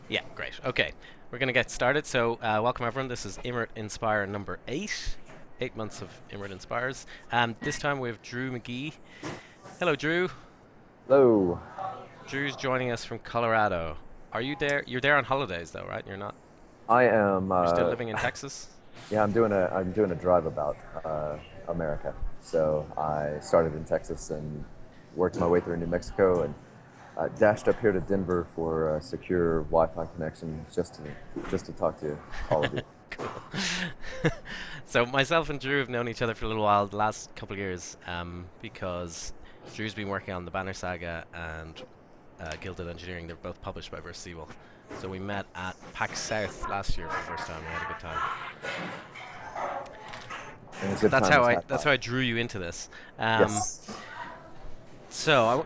Yeah, great. Okay, we're going to get started. So, welcome everyone. This is Imirt Inspire number 8. 8 months of Imirt Inspires. This time we have Drew McGee. Hello, Drew. Hello. Drew's joining us from Colorado. Are you there? You're there on holidays, though, right? You're not. I am. You're still living in Texas. Yeah, I'm doing a drive about America. So I started in Texas and worked my way through New Mexico and dashed up here to Denver for a secure Wi-Fi connection, just to talk to all of you. Cool. So myself and Drew have known each other for a little while, the last couple of years, because Drew's been working on the Banner Saga and Gilded Engineering. They're both published by Verse Seawolf. So we met at PAX South last year for the first time. We had a good time. And a So good time was had that's by. how I drew you into this. Um, Yes.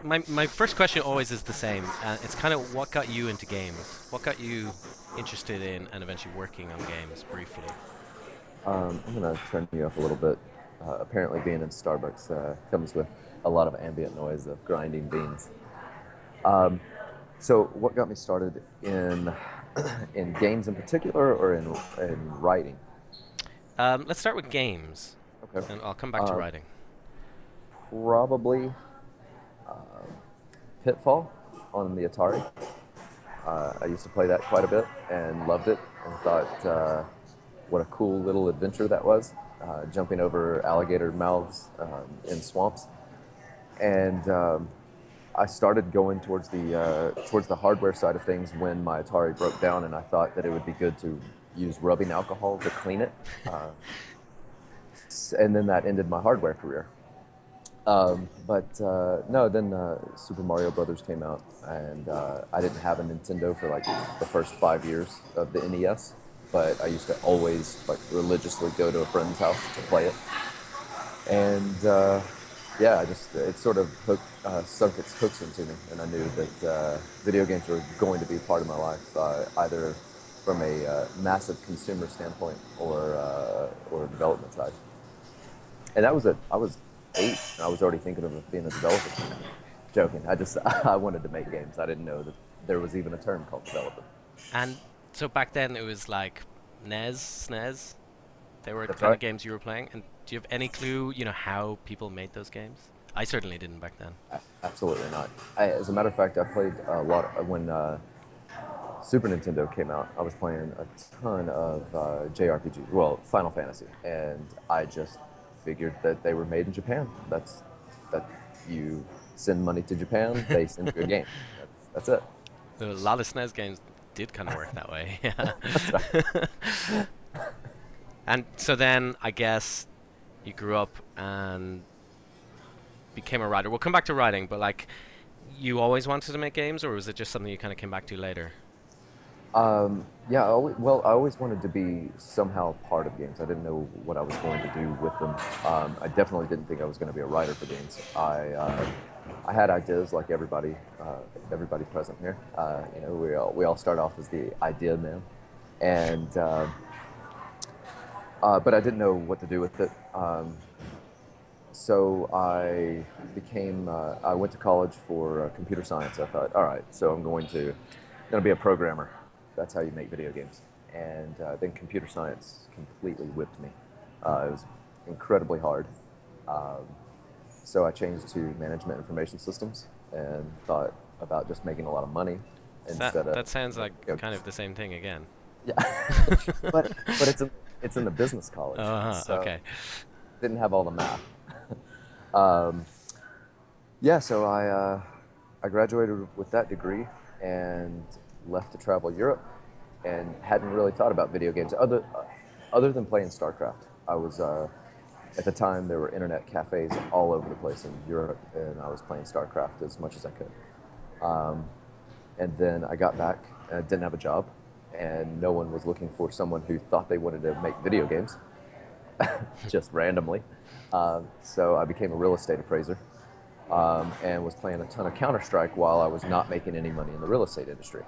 my first question always is the same. It's kind of what got you into games? What got you interested in and eventually working on games briefly? I'm gonna turn you up a little bit. Apparently, being in Starbucks comes with a lot of ambient noise of grinding beans. So, what got me started in in games in particular, or in writing? Let's start with games, Okay. and I'll come back to Uh, writing. Probably Pitfall on the Atari. I used to play that quite a bit and loved it, and thought what a cool little adventure that was, jumping over alligator mouths in swamps. And I started going towards the hardware side of things when my Atari broke down, and I thought that it would be good to use rubbing alcohol to clean it. And then that ended my hardware career. But no, then Super Mario Brothers came out, and I didn't have a Nintendo for like the first 5 years of the NES. But I used to always like religiously go to a friend's house to play it, and yeah, I just it sort of sunk its hooks into me, and I knew that video games were going to be part of my life, either from a massive consumer standpoint or development side. And that was it. I was 8, and I was already thinking of being a developer. Joking. I just I wanted to make games. I didn't know that there was even a term called developer. And so back then it was like NES, SNES. They were the That's kind right. of games you were playing. And do you have any clue, how people made those games? I certainly didn't back then. Absolutely not. As a matter of fact, I played a lot when Super Nintendo came out. I was playing a ton of JRPGs, well, Final Fantasy, and I just figured that they were made in Japan. That you send money to Japan, they send you a game. That's it. A lot of SNES games did kind of work that way. Yeah. That's right. And so then I guess you grew up and became a writer. We'll come back to writing, but like you always wanted to make games, or was it just something you kind of came back to later? Yeah, well, I always wanted to be somehow part of games. I didn't know what I was going to do with them. I definitely didn't think I was going to be a writer for games. I had ideas like everybody present here. We all start off as the idea man, and but I didn't know what to do with it. So I went to college for computer science. I thought, all right, so I'm going to be a programmer. That's how you make video games. And then computer science completely whipped me. It was incredibly hard. Um, so I changed to management information systems and thought about just making a lot of money instead of That sounds like making kind of games. the same thing again. Yeah, but it's in the business college, so Okay. didn't have all the math. Um, yeah, so I graduated with that degree and left to travel Europe, and hadn't really thought about video games other than playing StarCraft. I was at the time there were internet cafes all over the place in Europe, and I was playing StarCraft as much as I could. Um, and then I got back and I didn't have a job, and no one was looking for someone who thought they wanted to make video games just randomly. So I became a real estate appraiser, and was playing a ton of Counter Strike while I was not making any money in the real estate industry.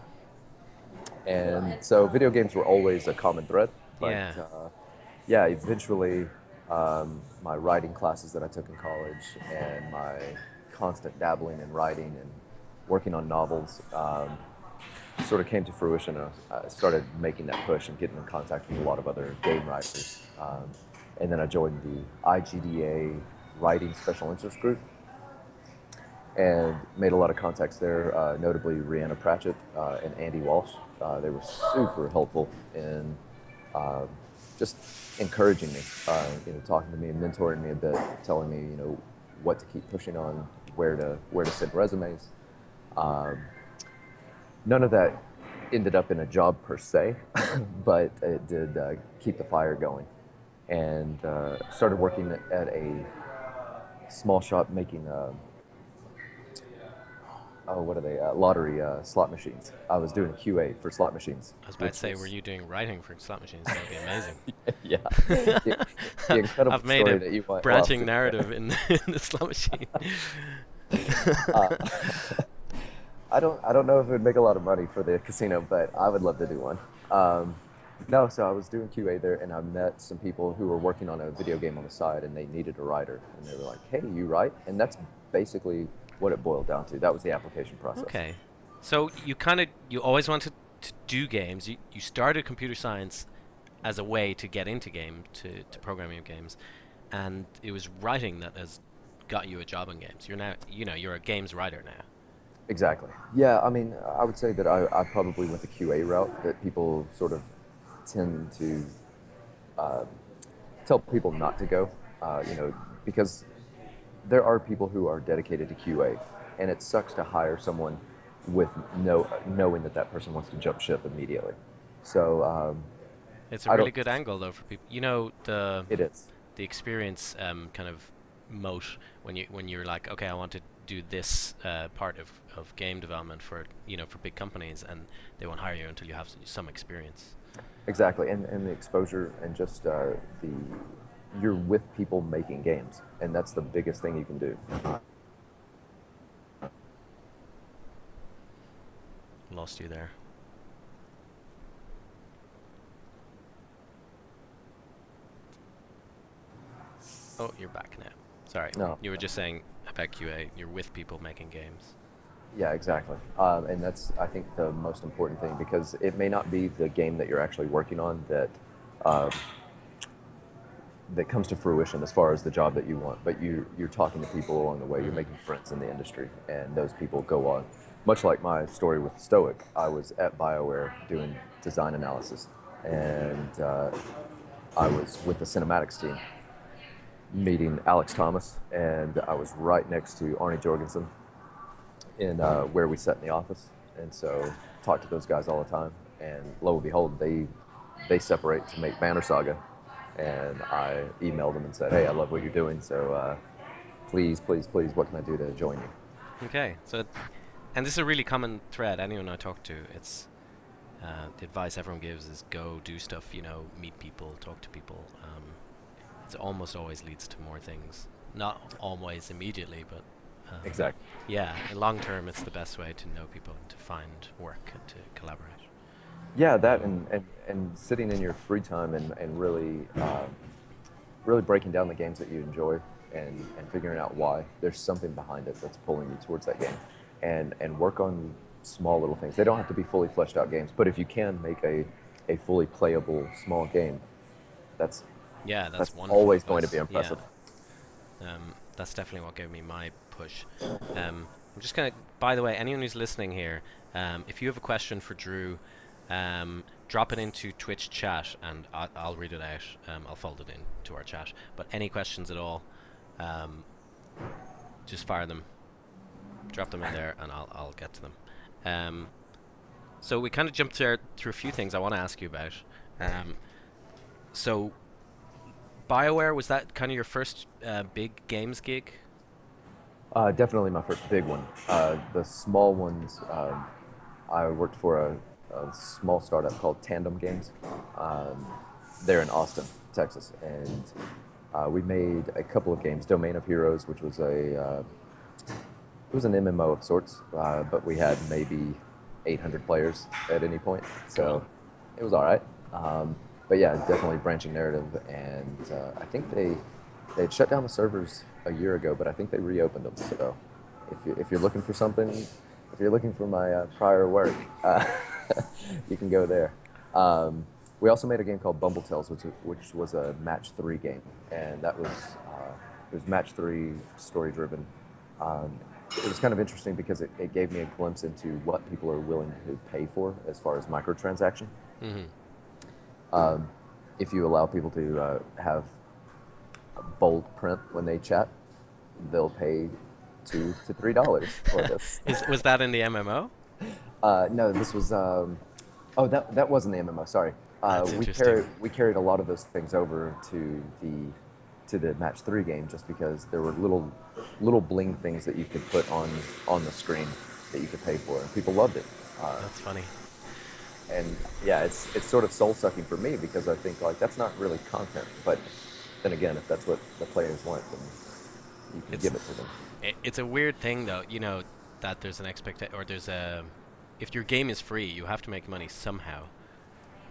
And so video games were always a common thread, but Yeah. yeah, eventually my writing classes that I took in college and my constant dabbling in writing and working on novels sort of came to fruition. I started making that push and getting in contact with a lot of other game writers. And then I joined the IGDA Writing Special Interest Group and made a lot of contacts there, notably Rhianna Pratchett and Andy Walsh. They were super helpful in uh, just encouraging me, talking to me and mentoring me a bit, telling me, what to keep pushing on, where to send resumes. Um, None of that ended up in a job per se, but it did keep the fire going. And started working at a small shop making what are they? Lottery slot machines. I was doing QA for slot machines, I was about to which say, were was you doing writing for slot machines? That would be amazing. yeah, the, the incredible I've made story a that you might love branching to hear. narrative in in the slot machine. Uh, I don't know if it would make a lot of money for the casino, but I would love to do one. Um, no, so I was doing QA there, and I met some people who were working on a video game on the side, and they needed a writer, and they were like, "Hey, you write?" And that's basically what it boiled down to. That was the application process. Okay. So you always wanted to do games. You started computer science as a way to get into to programming of games, and it was writing that has got you a job in games. You're now, you're a games writer now. Exactly. Yeah, I mean, I would say that I probably went the QA route that people sort of tend to uh, tell people not to go, because there are people who are dedicated to QA, and it sucks to hire someone with no knowing that that person wants to jump ship immediately. So It's a I don't. really good angle though for people. You know It is the experience kind of moat when you're like, okay, I want to do this part of game development for for big companies, and they won't hire you until you have some experience. exactly, and the exposure and just the you're with people making games, and that's the biggest thing you can do. Lost you there. Oh, you're back now. Sorry, No, you were just saying about QA. You're with people making games. yeah, exactly. And that's, I think, the most important thing because it may not be the game that you're actually working on uh, that comes to fruition as far as the job that you want, but you're talking to people along the way. You're Hmm. making friends in the industry, and those people go on. Much like my story with Stoic, I was at Bioware doing design analysis, and I was with the cinematics team meeting Alex Thomas, and I was right next to Arnie Jorgensen in where we sat in the office, and so talked to those guys all the time. And lo and behold, they separate to make Banner Saga, and I emailed them and said, "Hey, I love what you're doing, so please, please, please, what can I do to join you?" Okay, and this is a really common thread. Anyone I talk to, it's the advice everyone gives is go do stuff. Meet people, talk to people. It almost always leads to more things. Not always immediately, but Exactly. yeah, in long term, it's the best way to know people and to find work and to collaborate. Yeah, that Um, and sitting in your free time and really breaking down the games that you enjoy and figuring out why there's something behind it that's pulling you towards that game, and work on small little things. They don't have to be fully fleshed out games, but if you can make a fully playable small game, that's yeah, that's that's wonderful always going to be advice. Yeah, impressive. that's definitely what gave me my push. I'm just gonna. By the way, anyone who's listening here, if you have a question for Drew, drop it into Twitch chat, and I'll read it out. I'll fold it into our chat. But any questions at all, um, just fire them, drop them in there, and I'll get to them. Um, so we kind of jumped through a few things I want to ask you about. Um, so Bioware, was that kind of your first big games gig? Definitely my first big one. The small ones, I worked for a small startup called Tandem Games. Um, they're in Austin, Texas, and we made a couple of games. Domain of Heroes, which was it was an MMO of sorts, but we had maybe 800 players at any point, Cool. so it was all right. But yeah, definitely branching narrative, and I think they'd shut down the servers a year ago, but I think they reopened them. So if you're looking for something, if you're looking for my prior work, uh, you can go there. Um, we also made a game called Bumble Tales, which was a match three game, and that was it was match three, story driven. Um, it was kind of interesting because it gave me a glimpse into what people are willing to pay for as far as microtransaction. Hmm. Um, if you allow people to have bold print when they chat, they'll pay $2 to $3 for this. Was that in the MMO? No, this was. Oh, that wasn't the MMO. Sorry. That's interesting. We carried a lot of those things over to the match three game just because there were little bling things that you could put on the screen that you could pay for, and people loved it. That's funny. And yeah, it's sort of soul sucking for me because I think like that's not really content. But then again, if that's what the players want, then you can It's give it to them. it's a weird thing though, that there's an or there's a if your game is free, you have to make money somehow.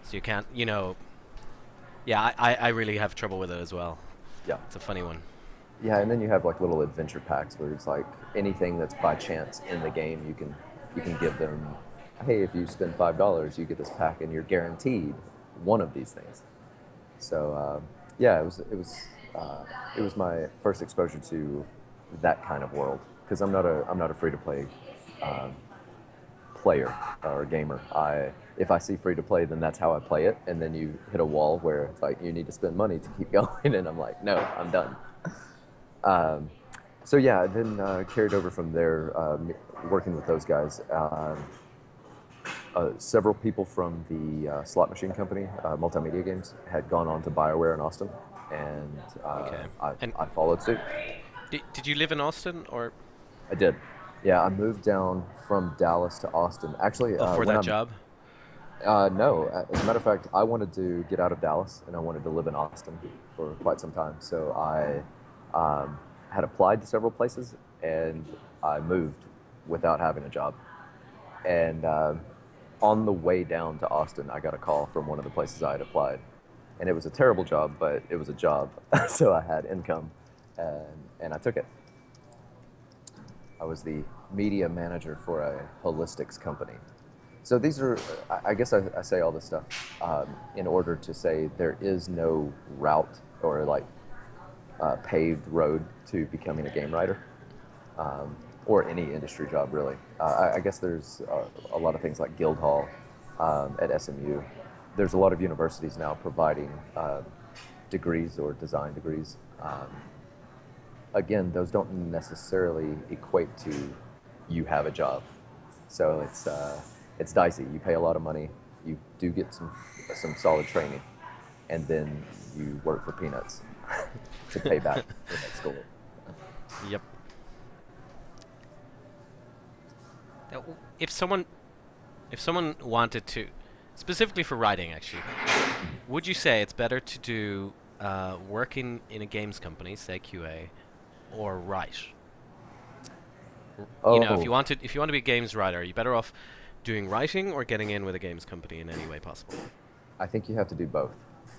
So you can't, yeah, I really have trouble with it as well. Yeah. It's a funny one. Yeah, and then you have like little adventure packs where it's like anything that's by chance in the game, you can give them, hey, if you spend $5, you get this pack, and you're guaranteed one of these things. So yeah, it was my first exposure to that kind of world because I'm not a free to play um, player or gamer. I If I see free to play, then that's how I play it, and then you hit a wall where it's like you need to spend money to keep going, and I'm like, no, I'm done. Um, so yeah, then carried over from there, working with those guys. Several people from the slot machine company, Multimedia Games, had gone on to Bioware in Austin, and Okay. And I followed suit. did you live in Austin or I did. Yeah, I moved down from Dallas to Austin. Actually, oh, for when that I'm job? no, as a matter of fact, I wanted to get out of Dallas and I wanted to live in Austin for quite some time. So I had applied to several places and I moved without having a job. And on the way down to Austin, I got a call from one of the places I had applied. And it was a terrible job, but it was a job. So I had income and I took it. I was the media manager for a holistics company. So these are, I guess I say all this stuff in order to say there is no route or like paved road to becoming a game writer or any industry job really. I guess there's a lot of things like Guildhall at SMU. There's a lot of universities now providing degrees or design degrees. Again, those don't necessarily equate to you have a job. So it's dicey. You pay a lot of money. You do get some solid training, and then you work for peanuts to pay back for that school. Yep. If someone wanted to, specifically for writing, actually, would you say it's better to do working in a games company, say QA, or write? If Oh, you want to be a games writer, are you better off doing writing or getting in with a games company in any way possible? I think you have to do both.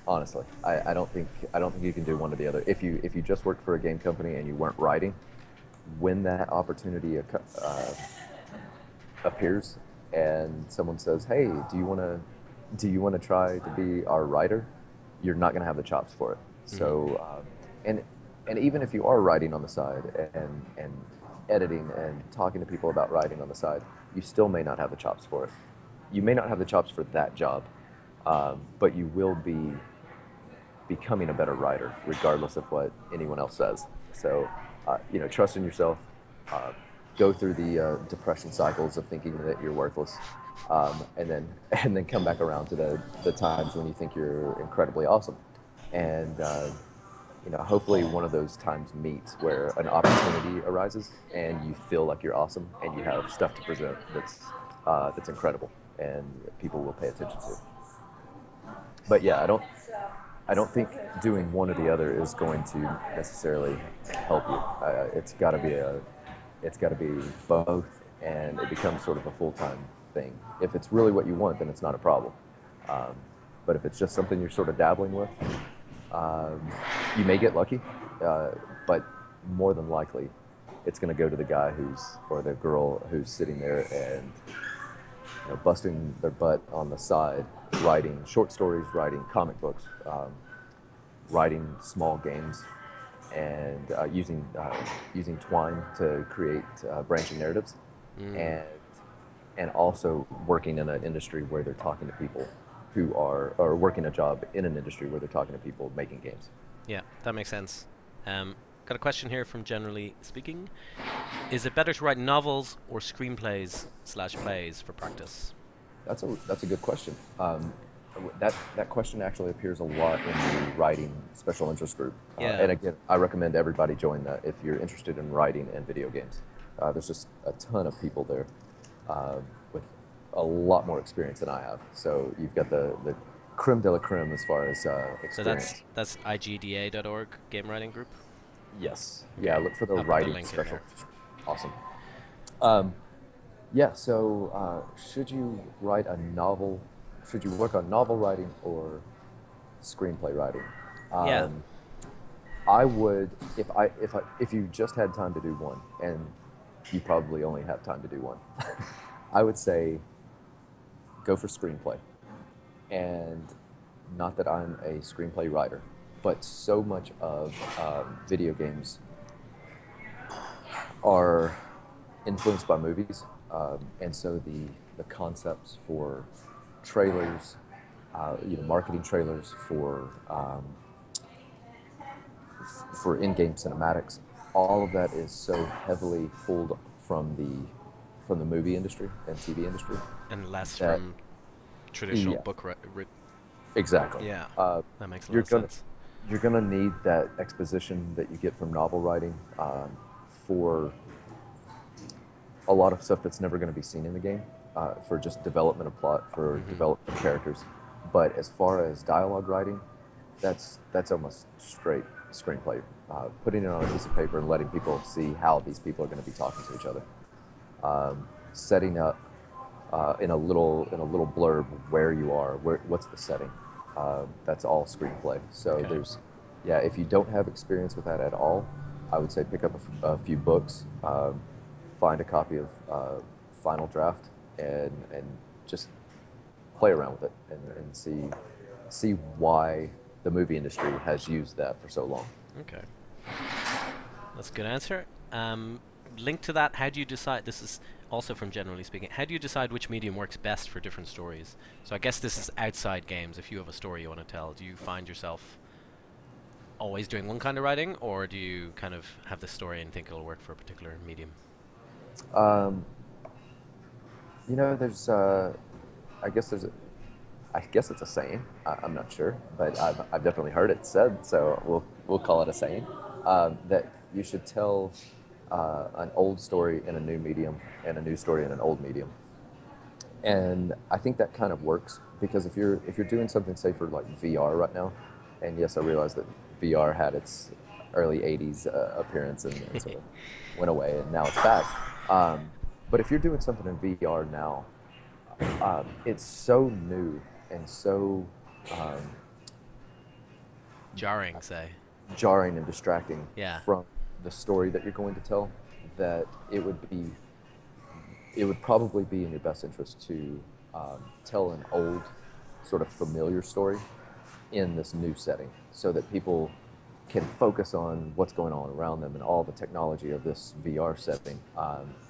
Honestly, I don't think you can do one or the other. If you just worked for a game company and you weren't writing, when that opportunity appears and someone says, "Hey, do you want to try to be our writer?" You're not going to have the chops for it. Hmm. So, and even if you are writing on the side and editing and talking to people about writing on the side, you still may not have the chops for it. You may not have the chops for that job, but you will be becoming a better writer, regardless of what anyone else says. So, trust in yourself. Uh, Go through the depression cycles of thinking that you're worthless, and then and then come back around to the times when you think you're incredibly awesome, and hopefully one of those times meets where an opportunity arises and you feel like you're awesome and you have stuff to present that's incredible and people will pay attention to. But yeah, I don't think doing one or the other is going to necessarily help you. It's got to be both, and it becomes sort of a full-time thing. If it's really what you want, then it's not a problem. Um, but if it's just something you're sort of dabbling with, um, you may get lucky, but more than likely, it's going to go to the guy or the girl who's sitting there and busting their butt on the side, writing short stories, writing comic books, writing small games, and using Twine to create branching narratives, Mm. and also working in an industry where they're talking to people who are or working a job in an industry where they're talking to people making games. Yeah, that makes sense. Um, got a question here from Generally Speaking. Is it better to write novels or screenplays slash plays for practice? That's a good question. That question actually appears a lot in the writing special interest group. Yeah. And again, I recommend everybody join that if you're interested in writing and video games. There's just a ton of people there uh, with a lot more experience than I have. So you've got the creme de la creme as far as So that's experience. that's igda.org game writing group. Yes. Yeah, Okay. look for the I'll put the writing link in special. there. Awesome. Um, yeah, so should you write a novel? Should you work on novel writing or screenplay writing? Yeah. Um, I would, if you just had time to do one, and you probably only have time to do one, I would say go for screenplay. And not that I'm a screenplay writer, but so much of video games are influenced by movies, and so the concepts for trailers, marketing trailers for in-game cinematics, all of that is so heavily pulled from the movie industry and TV industry And less that from traditional yeah, book exactly. yeah. Uh, That makes a lot you're of gonna sense. you're gonna need that exposition that you get from novel writing for a lot of stuff that's never going to be seen in the game, for just development of plot, for Mhm. development of characters. But as far as dialogue writing, that's almost straight screenplay. Putting it on a piece of paper and letting people see how these people are going to be talking to each other. Setting up in a little blurb where you are, what's the setting. That's all screenplay. So Okay. there's, yeah, if you don't have experience with that at all, I would say pick up a few books, find a copy of Final Draft, and just play around with it and see why the movie industry has used that for so long. Okay. That's a good answer. Link to that, how do you decide? This is also from Generally Speaking. How do you decide which medium works best for different stories? So I guess this is outside games. If you have a story you want to tell, do you find yourself always doing one kind of writing, or do you kind of have the story and think it'll work for a particular medium? Um, there's I guess there's a, I guess it's a saying. I'm not sure, but I've definitely heard it said. So we'll call it a saying, that you should tell an old story in a new medium and a new story in an old medium. And I think that kind of works because if you're doing something, say for like VR right now, and yes, I realize that VR had its early '80s appearance and sort of went away, and now it's back. Um, but if you're doing something in VR now, it's so new and so um, Jarring, say. jarring and distracting Yeah. from the story that you're going to tell that it would probably be in your best interest to tell an old, sort of familiar story in this new setting so that people can focus on what's going on around them and all the technology of this VR setting,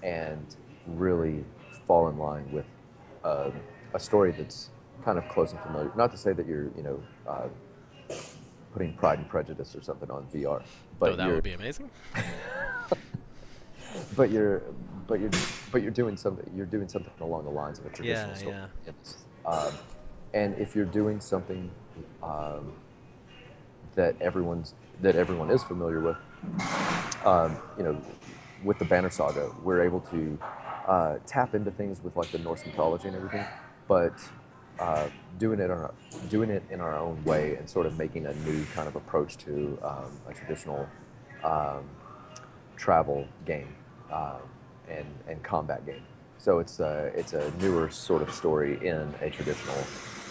and really fall in line with uh, a story that's kind of close and familiar. Not to say that you're, putting Pride and Prejudice or something on VR, Though but that would be amazing. but you're but you're but you're doing something along the lines of a traditional Yeah, story. yeah. Yes. And if you're doing something um, that everyone is familiar with, um, you know, with the Banner Saga, we're able to tap into things with like the Norse mythology and everything, but uh, doing it in our own way and sort of making a new kind of approach to a traditional um, travel game, um, and combat game. So it's a newer sort of story in a traditional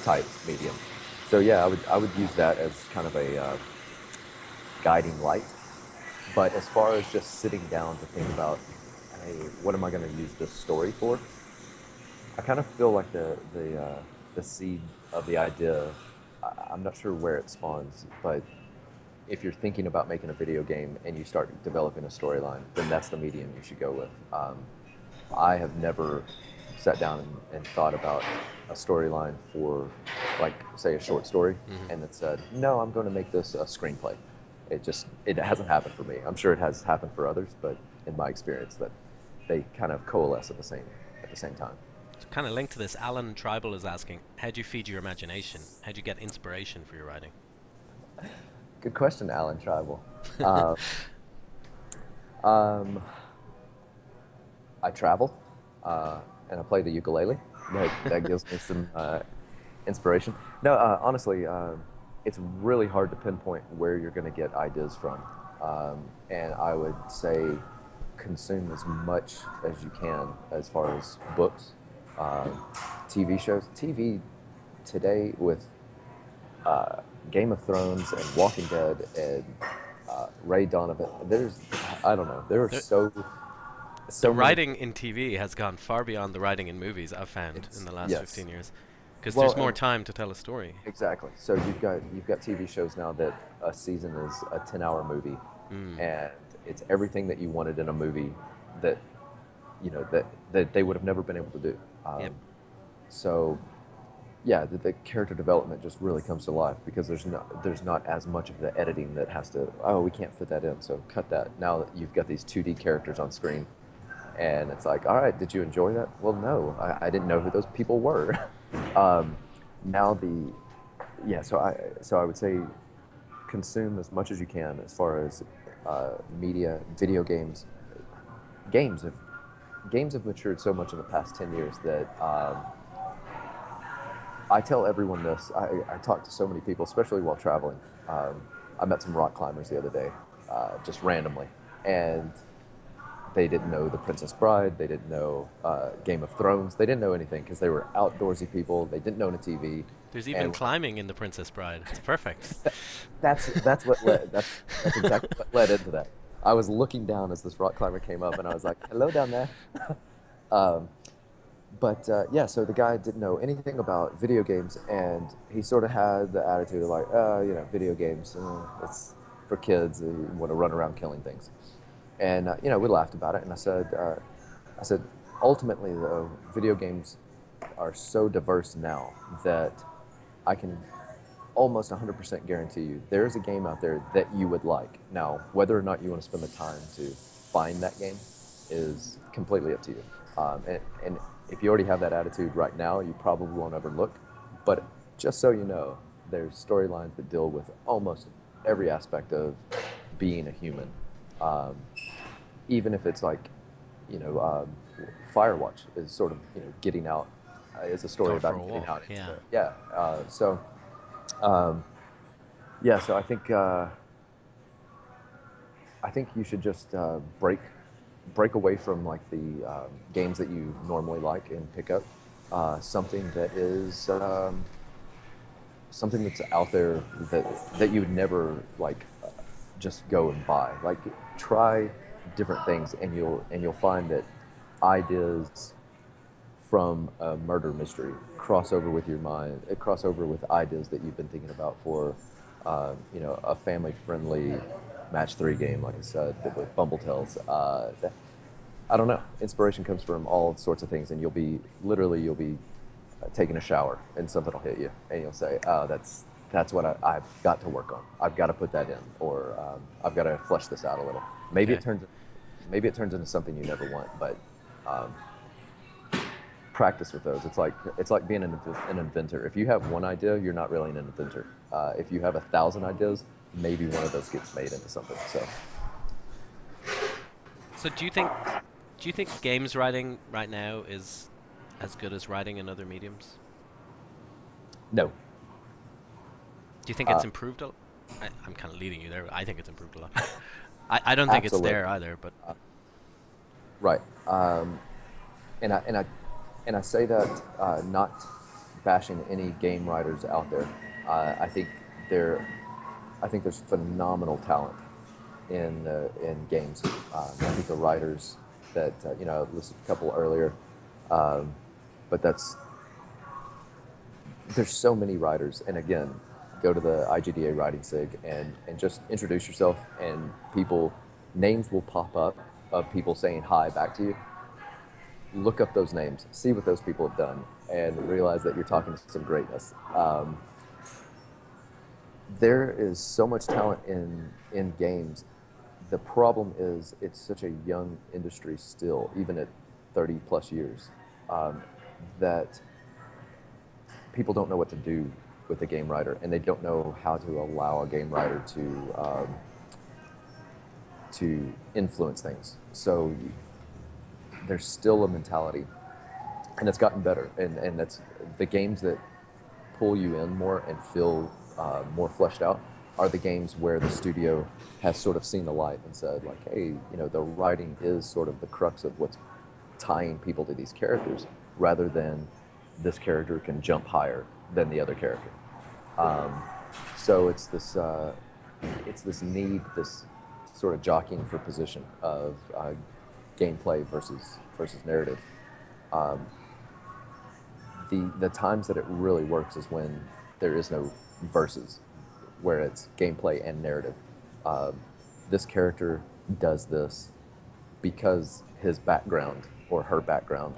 type medium. So yeah, I would use that as kind of a guiding light. But as far as just sitting down to think about, hey, what am I going to use this story for? I kind of feel like the seed of the idea. I'm not sure where it spawns, but if you're thinking about making a video game and you start developing a storyline, then that's the medium you should go with. I have never sat down and thought about a storyline for, like, say, a short story, Hmm. and then said, no, I'm going to make this a screenplay. It hasn't happened for me. I'm sure it has happened for others, but in my experience, that they kind of coalesce at the same time. So kind of linked to this, Alan Tribal is asking, how do you feed your imagination? How do you get inspiration for your writing? Good question, Alan Tribal. Uh, um, I travel and I play the ukulele. That gives me some inspiration. No, honestly, it's really hard to pinpoint where you're going to get ideas from. And I would say consume as much as you can as far as books, TV shows. TV today with Game of Thrones and Walking Dead and Ray Donovan. I don't know, there are The, the so many. writing in TV has gone far beyond the writing in movies, I've found, in It's the last yes. 15 years. Because Well, there's more and time to tell a story. exactly. So you've got TV shows now that a season is a 10-hour movie, Mm. and it's everything that you wanted in a movie that that they would have never been able to do. Yep. So yeah, the character development just really comes to life because there's not as much of the editing that has to, oh, we can't fit that in, so cut that. Now that you've got these 2D characters on screen, and it's like, all right, did you enjoy that? Well, no, I didn't know who those people were. um, now the yeah, so I would say consume as much as you can as far as media, video games. Games have games have matured so much in the past 10 years that I tell everyone this. I talk to so many people, especially while traveling. I met some rock climbers the other day, just randomly, and they didn't know The Princess Bride. They didn't know Game of Thrones. They didn't know anything because they were outdoorsy people. They didn't own a TV, There's even and climbing in The Princess Bride. It's perfect. that's exactly what led into that. I was looking down as this rock climber came up, and I was like, "Hello down there." Um, but yeah, so the guy didn't know anything about video games, and he sort of had the attitude of like, video games, it's for kids who want to run around killing things. And we laughed about it, and I said, ultimately though, video games are so diverse now that I can almost 100% guarantee you there is a game out there that you would like. Now, whether or not you want to spend the time to find that game is completely up to you. And if you already have that attitude right now, you probably won't ever look. But just so you know, there's storylines that deal with almost every aspect of being a human. Um, Even if it's like, Firewatch is sort of, getting out, is a story Going for about a getting walk, out into yeah. the, yeah. Um, yeah, so I think you should just break away from like the games that you normally like and pick up something that is something that's out there that you would never like just go and buy. Like try different things, and you'll find that ideas from a murder mystery cross over with your mind. It cross over with ideas that you've been thinking about for, a family-friendly match 3 game, like I said, with Bumble Tales. I don't know. Inspiration comes from all sorts of things, and you'll be taking a shower, and something will hit you, and you'll say, "Oh, that's what I've got to work on. I've got to put that in, or I've got to flesh this out a little." Maybe it Okay. turns, maybe it turns into something you never want, but um, practice with those. It's like being an inventor. If you have one idea, you're not really an inventor. If you have 1,000 ideas, maybe one of those gets made into something. So So do you think games writing right now is as good as writing in other mediums? no, Do you think it's uh, improved I'm kind of leading you there. I think it's improved a lot. I don't think it's there absolutely either, but uh, right. And I say that not bashing any game writers out there. I think there, I think there's phenomenal talent in games. I think the writers that I listed a couple earlier, um, but there's so many writers, and again, go to the IGDA writing sig and just introduce yourself, and names will pop up of people saying hi back to you. Look up those names, see what those people have done, and realize that you're talking to some greatness. There is so much talent in games. The problem is it's such a young industry still, even at 30 plus years, that people don't know what to do with a game writer, and they don't know how to allow a game writer to influence things. So there's still a mentality, and it's gotten better. And that's the games that pull you in more and feel more fleshed out are the games where the studio has sort of seen the light and said, like, hey, the writing is sort of the crux of what's tying people to these characters, rather than this character can jump higher than the other character. So it's this need, this sort of jockeying for position of gameplay versus narrative. Um, the times that it really works is when there is no versus, where it's gameplay and narrative. This character does this because his background or her background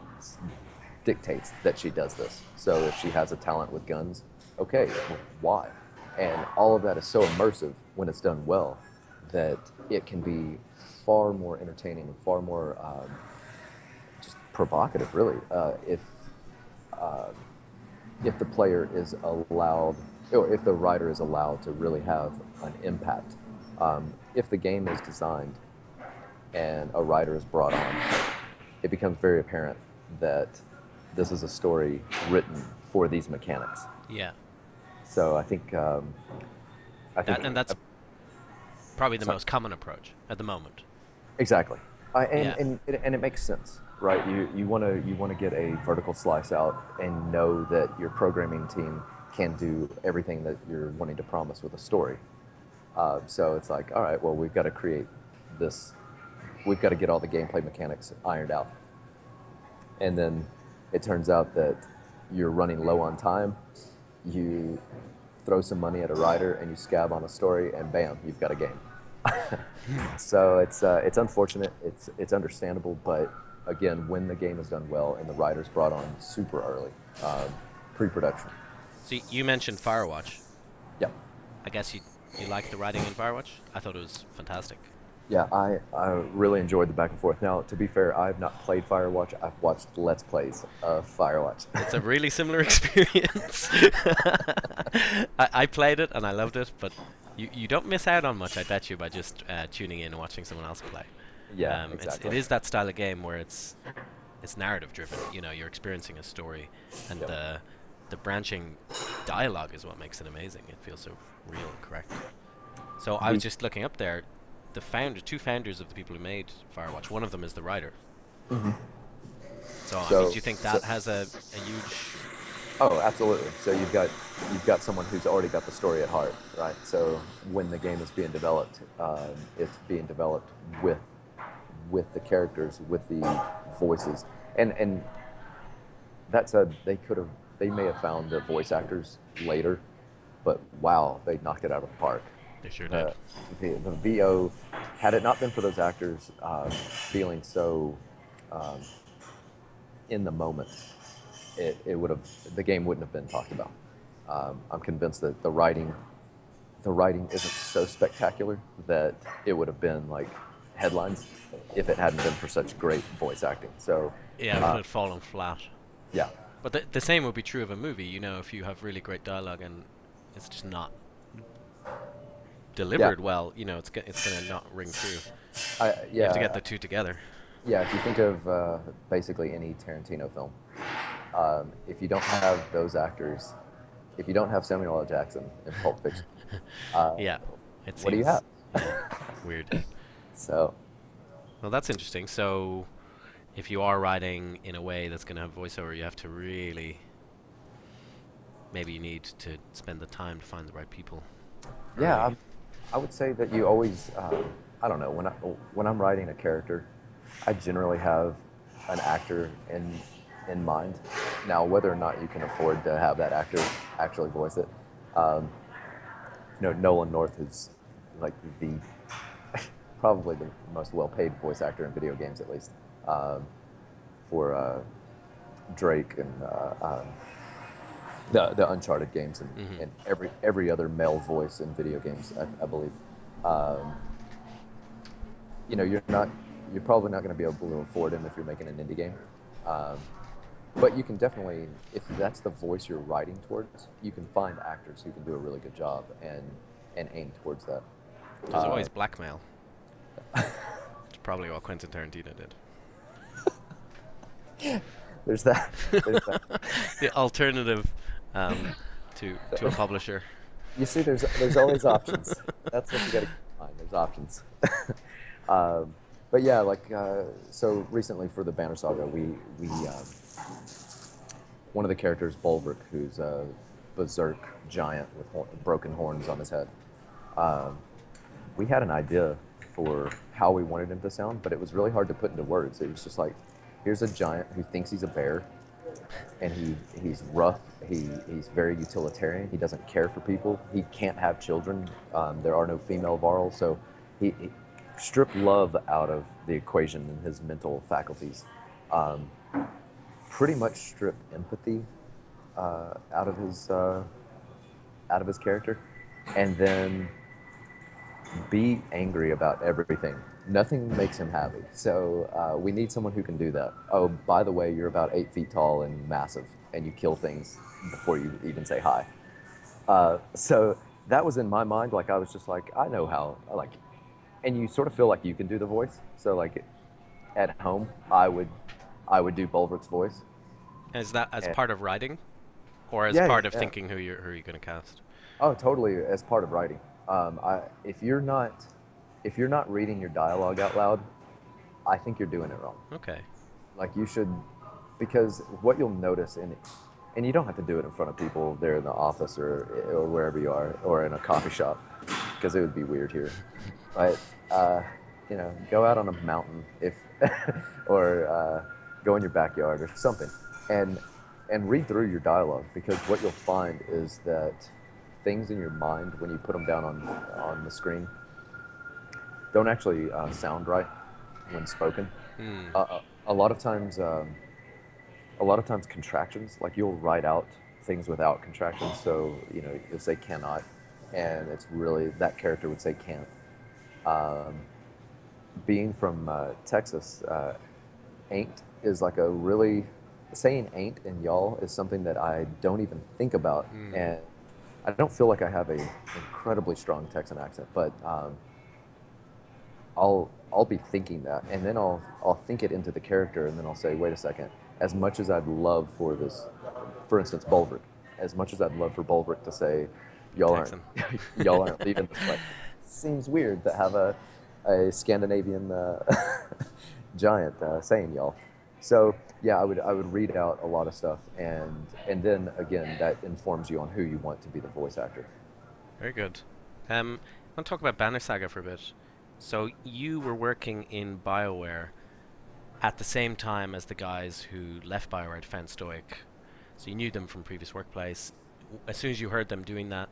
dictates that she does this. So if she has a talent with guns, okay, well, why? And all of that is so immersive when it's done well that it can be far more entertaining and far more just provocative, really, uh, if the player is allowed, or if the writer is allowed to really have an impact. If the game is designed and a writer is brought on, it becomes very apparent that this is a story written for these mechanics. Yeah. So I think And that's probably the sorry. most common approach at the moment. Exactly, Yeah. and it makes sense, right? You want to get a vertical slice out and know that your programming team can do everything that you're wanting to promise with a story. So it's like, all right, well, we've got to create this. We've got to get all the gameplay mechanics ironed out, and then it turns out that you're running low on time. You throw some money at a writer and you scab on a story, and bam, you've got a game. So it's unfortunate. It's understandable, but again, when the game is done well and the writer's brought on super early, pre-production. So you mentioned Firewatch. Yeah, I guess you like the writing in Firewatch? I thought it was fantastic. yeah. I really enjoyed the back and forth. Now, to be fair, I have not played Firewatch. I've watched Let's Plays of Firewatch. It's a really similar experience. I played it and I loved it, but you don't miss out on much, I bet you, by just tuning in and watching someone else play. Yeah, It exactly. is that style of game where it's narrative driven. You're experiencing a story, and Yep. the branching dialogue is what makes it amazing. It feels so real and correct. So I was We, just looking up there, two founders of the people who made Firewatch. One of them is the writer. Mhm. So I mean, do So, you think so that has a huge? Oh, absolutely. So you've got someone who's already got the story at heart, right? So when the game is being developed, it's being developed with the characters, with the voices, and that said, they may have found the voice actors later, but wow, they knocked it out of the park. They sure did. The the VO, had it not been for those actors feeling so um, in the moment, it would have the game wouldn't have been talked about. I'm convinced that the writing isn't so spectacular that it would have been like headlines if it hadn't been for such great voice acting. So, Yeah, it would uh, have fallen flat. yeah, But the same would be true of a movie. If you have really great dialogue and it's just not yeah, delivered well, it's gonna not ring true. You have to get yeah, the two together. yeah. If you think of basically any Tarantino film, if you don't have those actors, if you don't have Samuel L. Jackson in Pulp Fiction, uh, Yeah, it what do you have? seems, yeah, weird. So, Well, that's interesting. So, if you are writing in a way that's going to have voiceover, you have to really, maybe you need to spend the time to find the right people yeah, early. I would say that you always. I don't know, when I'm writing a character, I generally have an actor in mind. Now, whether or not you can afford to have that actor actually voice it, um, Nolan North is like the probably the most well-paid voice actor in video games, at least, um, for Drake and the Uncharted games Hmm. and every other male voice in video games, I believe. Um, you're probably not going to be able to afford him if you're making an indie game. Um, but you can definitely, if that's the voice you're writing towards, you can find actors who can do a really good job and aim towards that. There's Uh, always blackmail. It's probably what Quentin Tarantino did. there's that. There's that. The alternative to a publisher. You see, there's always options. That's what you got to keep in mind. There's options. um, but yeah, so recently for the Banner Saga, we one of the characters, Bulwark, who's a berserk giant with broken horns on his head. Um, we had an idea for how we wanted him to sound, but it was really hard to put into words. It was just like, here's a giant who thinks he's a bear, and he's rough. He's very utilitarian. He doesn't care for people. He can't have children. There are no female varls, so he stripped love out of the equation in his mental faculties. Um, Pretty much strip empathy uh, out of his uh, out of his character, and then be angry about everything. Nothing makes him happy. So we need someone who can do that. Oh, by the way, you're about 8 feet tall and massive, and you kill things before you even say hi. So that was in my mind. Like I was just like, I know how. And you sort of feel like you can do the voice. So like at home, I would do Bulwark's voice. Is that as And part of writing, or as yeah, yeah, part of yeah. thinking who you're going to cast? Oh, totally. As part of writing, if you're not reading your dialogue out loud, I think you're doing it wrong. Okay. Like you should, because what you'll notice and you don't have to do it in front of people there in the office or wherever you are, or in a coffee shop, because it would be weird here. But go out on a mountain if, or go in your backyard or something, and read through your dialogue, because what you'll find is that things in your mind when you put them down on the screen don't actually sound right when spoken. Hmm. A lot of times, contractions, like you'll write out things without contractions. So you'll say cannot, and it's really that character would say can't. Um, Being from Texas, ain't is like a really saying ain't and y'all is something that I don't even think about, Hmm. and I don't feel like I have a incredibly strong Texan accent, but I'll be thinking that, and then I'll think it into the character, and then I'll say, wait a second. As much as I'd love for this, for instance, Bulwark, as much as I'd love for Bulwark to say, y'all aren't Texan. y'all aren't leaving this place. Seems weird to have a Scandinavian giant saying y'all. So yeah, I would read out a lot of stuff, and then again that informs you on who you want to be the voice actor. Very good. I want to talk about Banner Saga for a bit. So you were working in Bioware at the same time as the guys who left Bioware to found Stoic. So you knew them from previous workplace. As soon as you heard them doing that,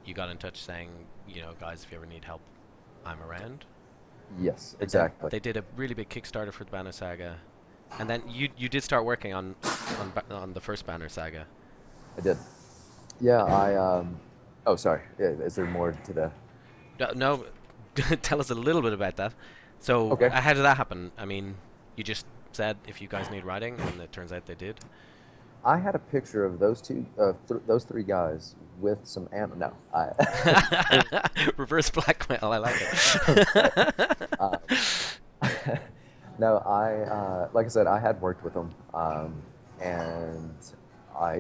you got in touch saying, guys, if you ever need help, I'm around. Yes, And then exactly. they did a really big Kickstarter for the Banner Saga, and then you did start working on the first Banner Saga. I did. Yeah, Oh, sorry. Yeah, is there more to the? No, tell us a little bit about that. So Okay. how did that happen? I mean, you just said if you guys need writing, and it turns out they did. I had a picture of those three guys with some ammo. No, Reverse blackmail, I like right. it. Uh, no, like I said, I had worked with them, and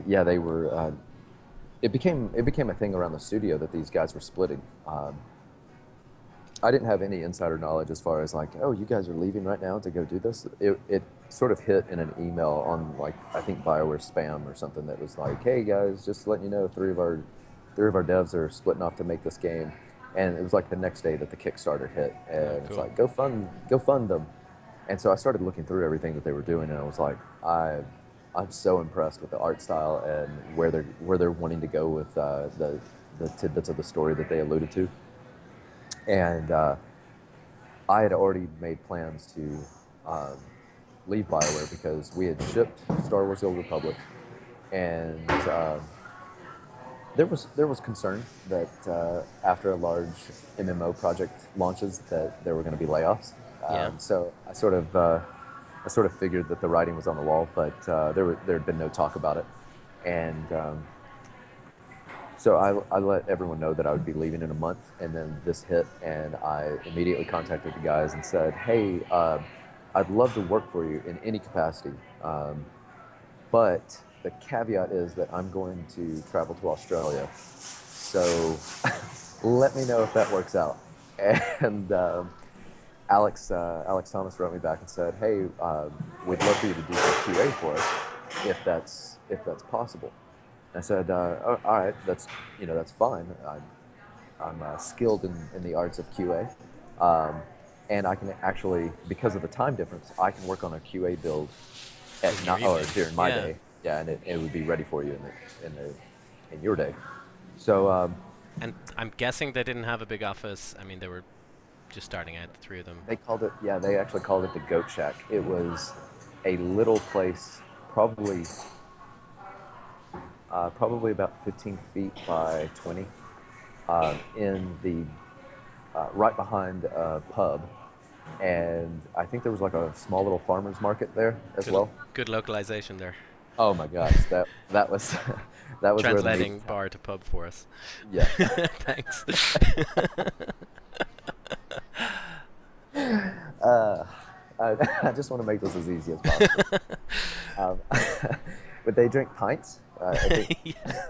yeah, they were. It became a thing around the studio that these guys were splitting. I didn't have any insider knowledge as far as like, oh, you guys are leaving right now to go do this. It sort of hit in an email on, like, I think Bioware spam or something, that was like, hey guys, just letting you know, three of our devs are splitting off to make this game. And it was like the next day that the Kickstarter hit, Oh, and it's cool. like go fund them. And so I started looking through everything that they were doing, and I was like, I'm so impressed with the art style and where they're wanting to go with the tidbits of the story that they alluded to. And I had already made plans to um, leave Bioware because we had shipped Star Wars: The Old Republic, and there was concern that after a large MMO project launches that there were going to be layoffs. Yeah. So I sort of figured that the writing was on the wall, but there had been no talk about it, and so I let everyone know that I would be leaving in a month, and then this hit, and I immediately contacted the guys and said, "Hey, I'd love to work for you in any capacity, but the caveat is that I'm going to travel to Australia, so let me know if that works out." And Alex Thomas wrote me back and said, "Hey, we'd love for you to do some QA for us if that's possible." And I said, "Oh, all right, that's fine. I'm skilled in the arts of QA, um, and I can actually, because of the time difference, I can work on a QA build at In your not or evenings. during my Yeah. day, yeah, and it would be ready for you in your day." So And I'm guessing they didn't have a big office. I mean, they were just starting out, the three of them. they called it, yeah, they actually called it the Goat Shack. It was a little place, probably about 15 feet by 20, in the right behind a pub, and I think there was like a small little farmers market there as Good, well. good localization there. Oh my gosh, that was that was where the Translating meetings bar happened. to pub for us. Yeah. Thanks. uh, I just want to make this as easy as possible. Um, but they drink pints, I think. Yeah.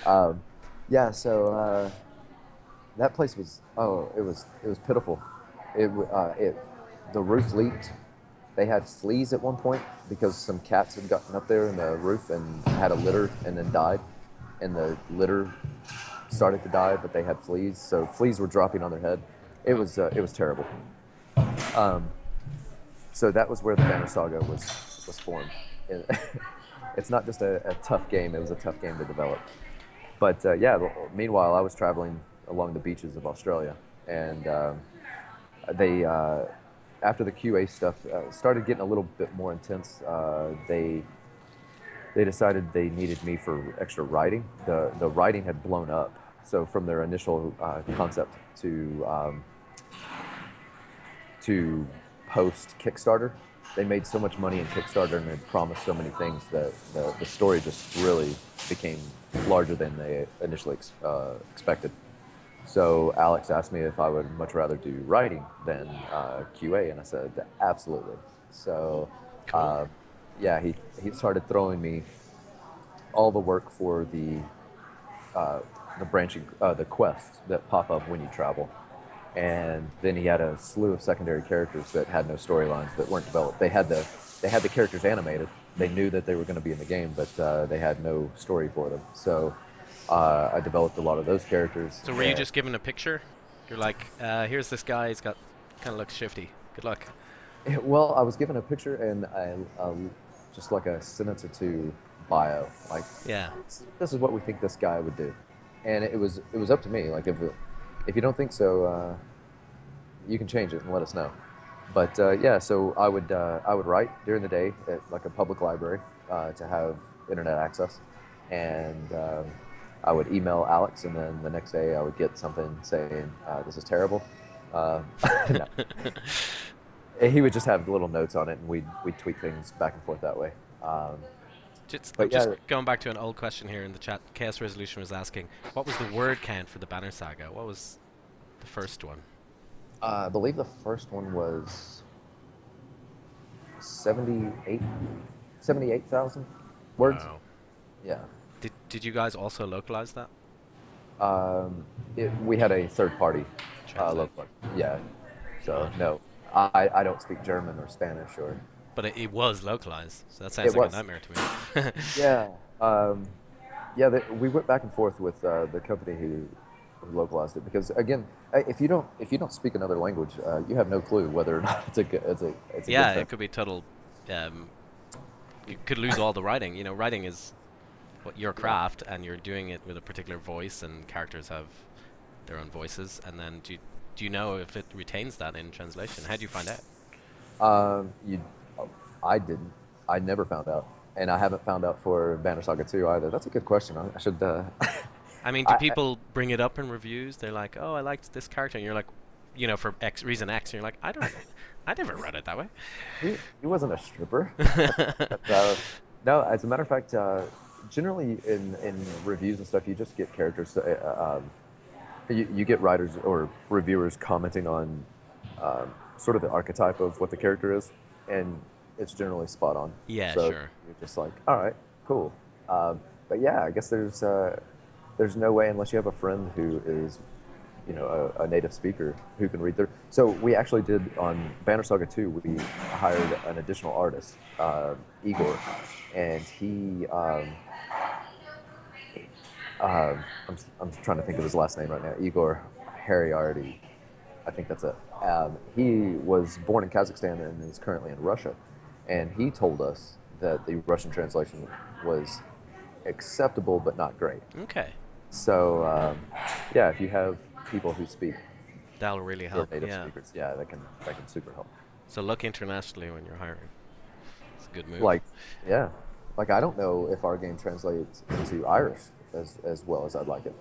Um, yeah, so that place was, oh, it was pitiful. The roof leaked. They had fleas at one point because some cats had gotten up there in the roof and had a litter and then died, and the litter started to die, but they had fleas, so fleas were dropping on their head. Wow. It was terrible. Um, so that was where the Banner Saga was formed. And it's not just a tough game; it was a tough game to develop. But yeah, meanwhile, I was traveling along the beaches of Australia, and they after the QA stuff started getting a little bit more intense. They decided they needed me for extra writing. The writing had blown up, so from their initial concept to post Kickstarter, they made so much money in Kickstarter and had promised so many things that the story just really became larger than they initially expected. So Alex asked me if I would much rather do writing than QA, and I said absolutely. So Cool. uh, yeah, he started throwing me all the work for uh, the quests that pop up when you travel. And then he had a slew of secondary characters that had no storylines that weren't developed. They had the characters animated. They knew that they were going to be in the game, but they had no story for them. So I developed a lot of those characters. So were you And just given a picture? You're like, here's this guy. He's got kind of looks shifty. Good luck. well, I was given a picture and just like a sentence or two bio, like Yeah. this is what we think this guy would do, and it was up to me. Like if you don't think so, you can change it and let us know. But yeah, so I would write during the day at like a public library to have internet access, and I would email Alex, and then the next day I would get something saying this is terrible. Uh, no. He would just have little notes on it, and we'd tweak things back and forth that way. Um, I'm but just yeah, going back to an old question here in the chat. Chaos Resolution was asking, what was the word count for the Banner Saga? What was the first one? I believe the first one was 78, 78,000 words. Wow. Yeah. Did you guys also localize that? We had a third party Translate. local. Yeah. So God. no, I don't speak German or Spanish or. But it was localized, so that sounds It like a was. nightmare to me. Yeah. Yeah. We went back and forth with the company who who localized it. Because again, if you don't speak another language, you have no clue whether or not it's a good Yeah, it translation. could be total. Um, you could lose all the writing. You know, writing is what your Yeah. craft, and you're doing it with a particular voice, and characters have their own voices. And then do you know if it retains that in translation? How do you find out? You, I didn't. I never found out, and I haven't found out for Banner Saga 2 either. That's a good question. I should. I mean, do I people bring it up in reviews? They're like, "Oh, I liked this character," and you're like, you know, for X reason X, and you're like, I never read it that way." he wasn't a stripper. But, no, as a matter of fact, generally in reviews and stuff, you just get characters. You get writers or reviewers commenting on sort of the archetype of what the character is, and it's generally spot on. Yeah, So sure. you're just like, all right, cool. But yeah, I guess there's no way unless you have a friend who is, a native speaker who can read their. So we actually did on Banner Saga 2. We hired an additional artist, Igor, and I'm trying to think of his last name right now. Igor Hariardi, I think that's it. He was born in Kazakhstan and is currently in Russia, and he told us that the Russian translation was acceptable but not great. Okay, So yeah, if you have people who speak that'll really who are help. native Yeah. speakers, yeah, that can super help. So look internationally when you're hiring. It's a good move. Like, yeah, like I don't know if our game translates into Irish as well as I'd like it.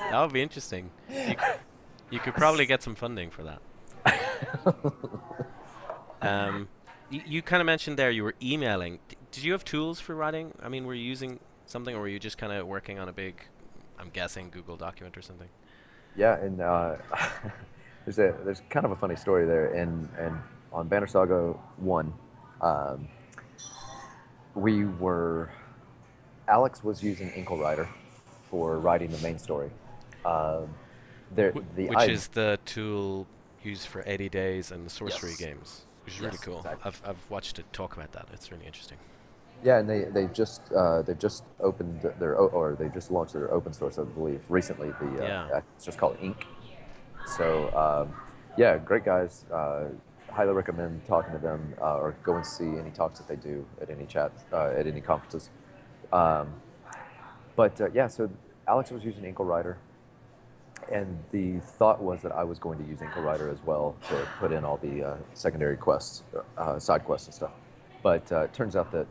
That would be interesting. You you could probably get some funding for that. You kind of mentioned there you were emailing. Did you have tools for writing? I mean, were you using something, or were you just kind of working on a big, I'm guessing, Google document or something? Yeah, and there's kind of a funny story there. And on Banner Saga 1, um, we were Alex was using Inkle Writer for writing the main story. Um, there the Which I is the tool used for 80 days and the sorcery Yes, games, which is really yes, cool. exactly. I've watched it talk about that. It's really interesting. Yeah, and they've just opened or they just launched their open source, I believe, recently. Yeah. It's just called Ink. So yeah, great guys. Highly recommend talking to them or go and see any talks that they do at any chats at any conferences. Um, but yeah, so Alex was using Inkle Writer, and the thought was that I was going to use Inkle Writer as well to put in all the secondary quests, side quests and stuff. But it turns out that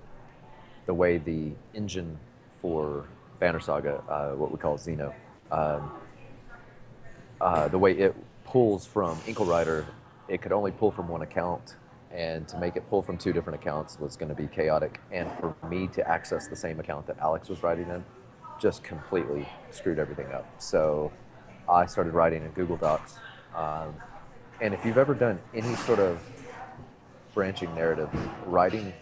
the way the engine for Banner Saga, what we call Xeno, um, the way it pulls from Inkle Writer, it could only pull from one account, and to make it pull from two different accounts was going to be chaotic. And for me to access the same account that Alex was writing in, just completely screwed everything up. So I started writing in Google Docs. Um, and if you've ever done any sort of branching narrative, writing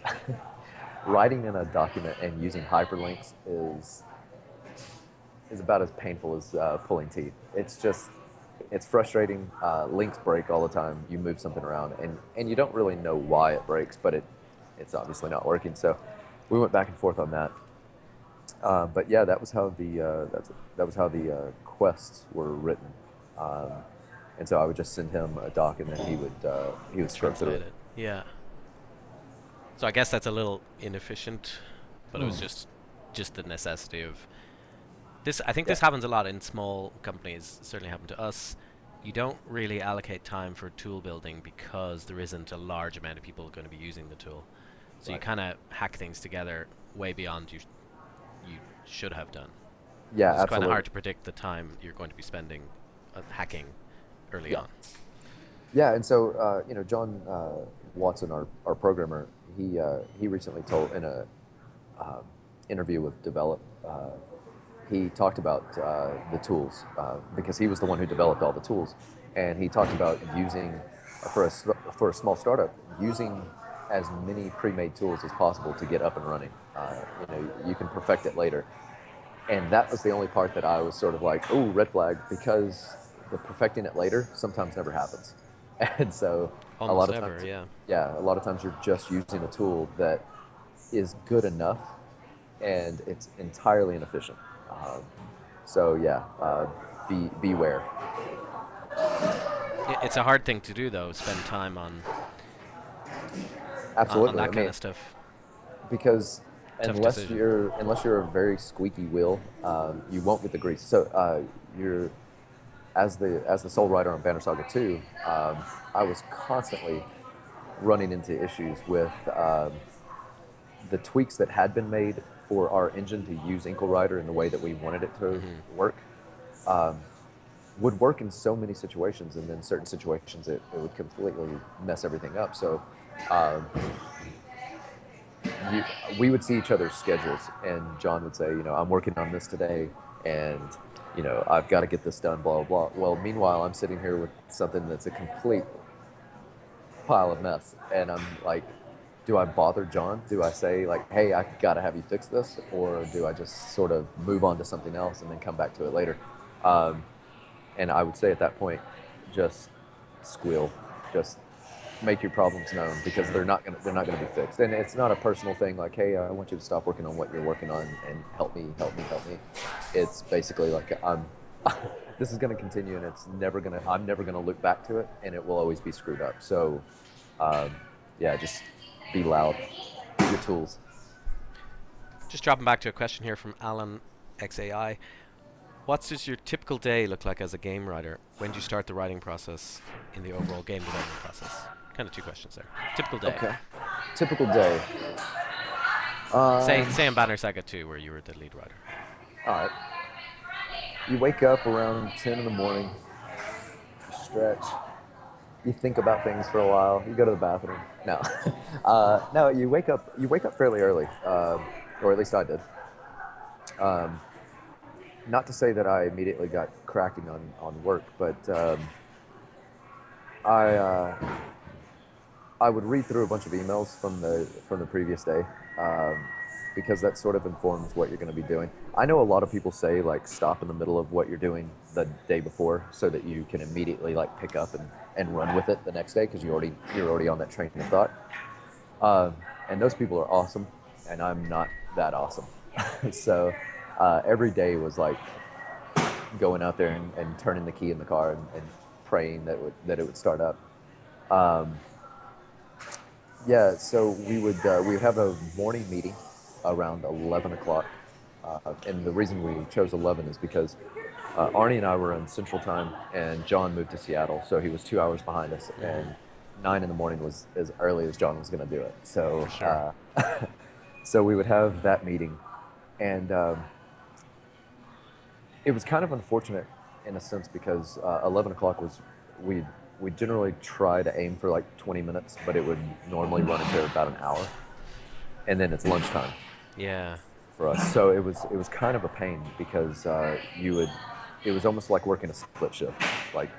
writing in a document and using hyperlinks is about as painful as pulling teeth. It's frustrating. Links break all the time. You move something around, and you don't really know why it breaks, but it's obviously not working. So we went back and forth on that. But yeah, that was how the quests were written. Um, and so I would just send him a doc, and then he would scrub through Translate it. it. Yeah. So I guess that's a little inefficient, but it was Hmm. just the necessity of this. I think Yeah, this happens a lot in small companies. It certainly happened to us. You don't really allocate time for tool building because there isn't a large amount of people going to be using the tool. So you right. kind of hack things together way beyond you should have done. Yeah, It's kind of hard absolutely. to predict the time you're going to be spending hacking early Yeah. on. Yeah, and so John Watson, our programmer, he recently told in a um, interview with Develop, he talked about the tools because he was the one who developed all the tools, and he talked about using for a small startup using as many pre-made tools as possible to get up and running. You can perfect it later, and that was the only part that I was sort of like, oh, red flag, because the perfecting it later sometimes never happens. And so a lot Almost of ever, times, yeah. yeah, a lot of times you're just using a tool that is good enough and it's entirely inefficient. Um, So yeah, beware. It's a hard thing to do though. Spend time on Absolutely. I that kind mean, of stuff. because Tough decision. unless you're a very squeaky wheel, you won't get the grease. So you're as the sole writer on Banner Saga 2, I was constantly running into issues with the tweaks that had been made for our engine to use Inkle Rider in the way that we wanted it to Hmm. work. Um, would work in so many situations, and then certain situations it would completely mess everything up. So um, you, we would see each other's schedules, and John would say, I'm working on this today, and I've got to get this done, blah blah blah. Well, meanwhile, I'm sitting here with something that's a complete pile of mess, and I'm like, do I bother John? Do I say like, hey, I got to have you fix this, or do I just sort of move on to something else and then come back to it later? Um, and I would say at that point, just squeal, just make your problems known because they're not gonna be fixed. And it's not a personal thing like, hey, I want you to stop working on what you're working on and help me. It's basically like this is gonna continue and I'm never gonna look back to it and it will always be screwed up. So um, yeah, just be loud. Get your tools. Just dropping back to a question here from Alan XAI. What does your typical day look like as a game writer? When do you start the writing process in the overall game development process? Kind of two questions there. Typical day. Okay. Typical day. Say in Banner Saga 2 where you were the lead writer. All right. You wake up around 10 in the morning, you stretch, you think about things for a while. You go to the bathroom. No, no. You wake up. You wake up fairly early, or at least I did. Um, not to say that I immediately got cracking on work, but I I would read through a bunch of emails from the previous day, um, because that sort of informs what you're going to be doing. I know a lot of people say like stop in the middle of what you're doing the day before so that you can immediately like pick up and run with it the next day because you're already on that train of thought. Um, and those people are awesome, and I'm not that awesome. So every day was like going out there and turning the key in the car and praying that it would start up. Um, Yeah, so we would have a morning meeting around 11 o'clock, and the reason we chose 11 is because Arnie and I were in Central Time, and John moved to Seattle, so he was 2 hours behind us, Hmm. and 9 in the morning was as early as John was going to do it. So For sure. so we would have that meeting, and it was kind of unfortunate in a sense because 11 o'clock was we we generally try to aim for like 20 minutes, but it would normally run into about an hour, and then it's lunchtime Yeah. for us. So it was kind of a pain because you would it was almost like working a split shift. Like,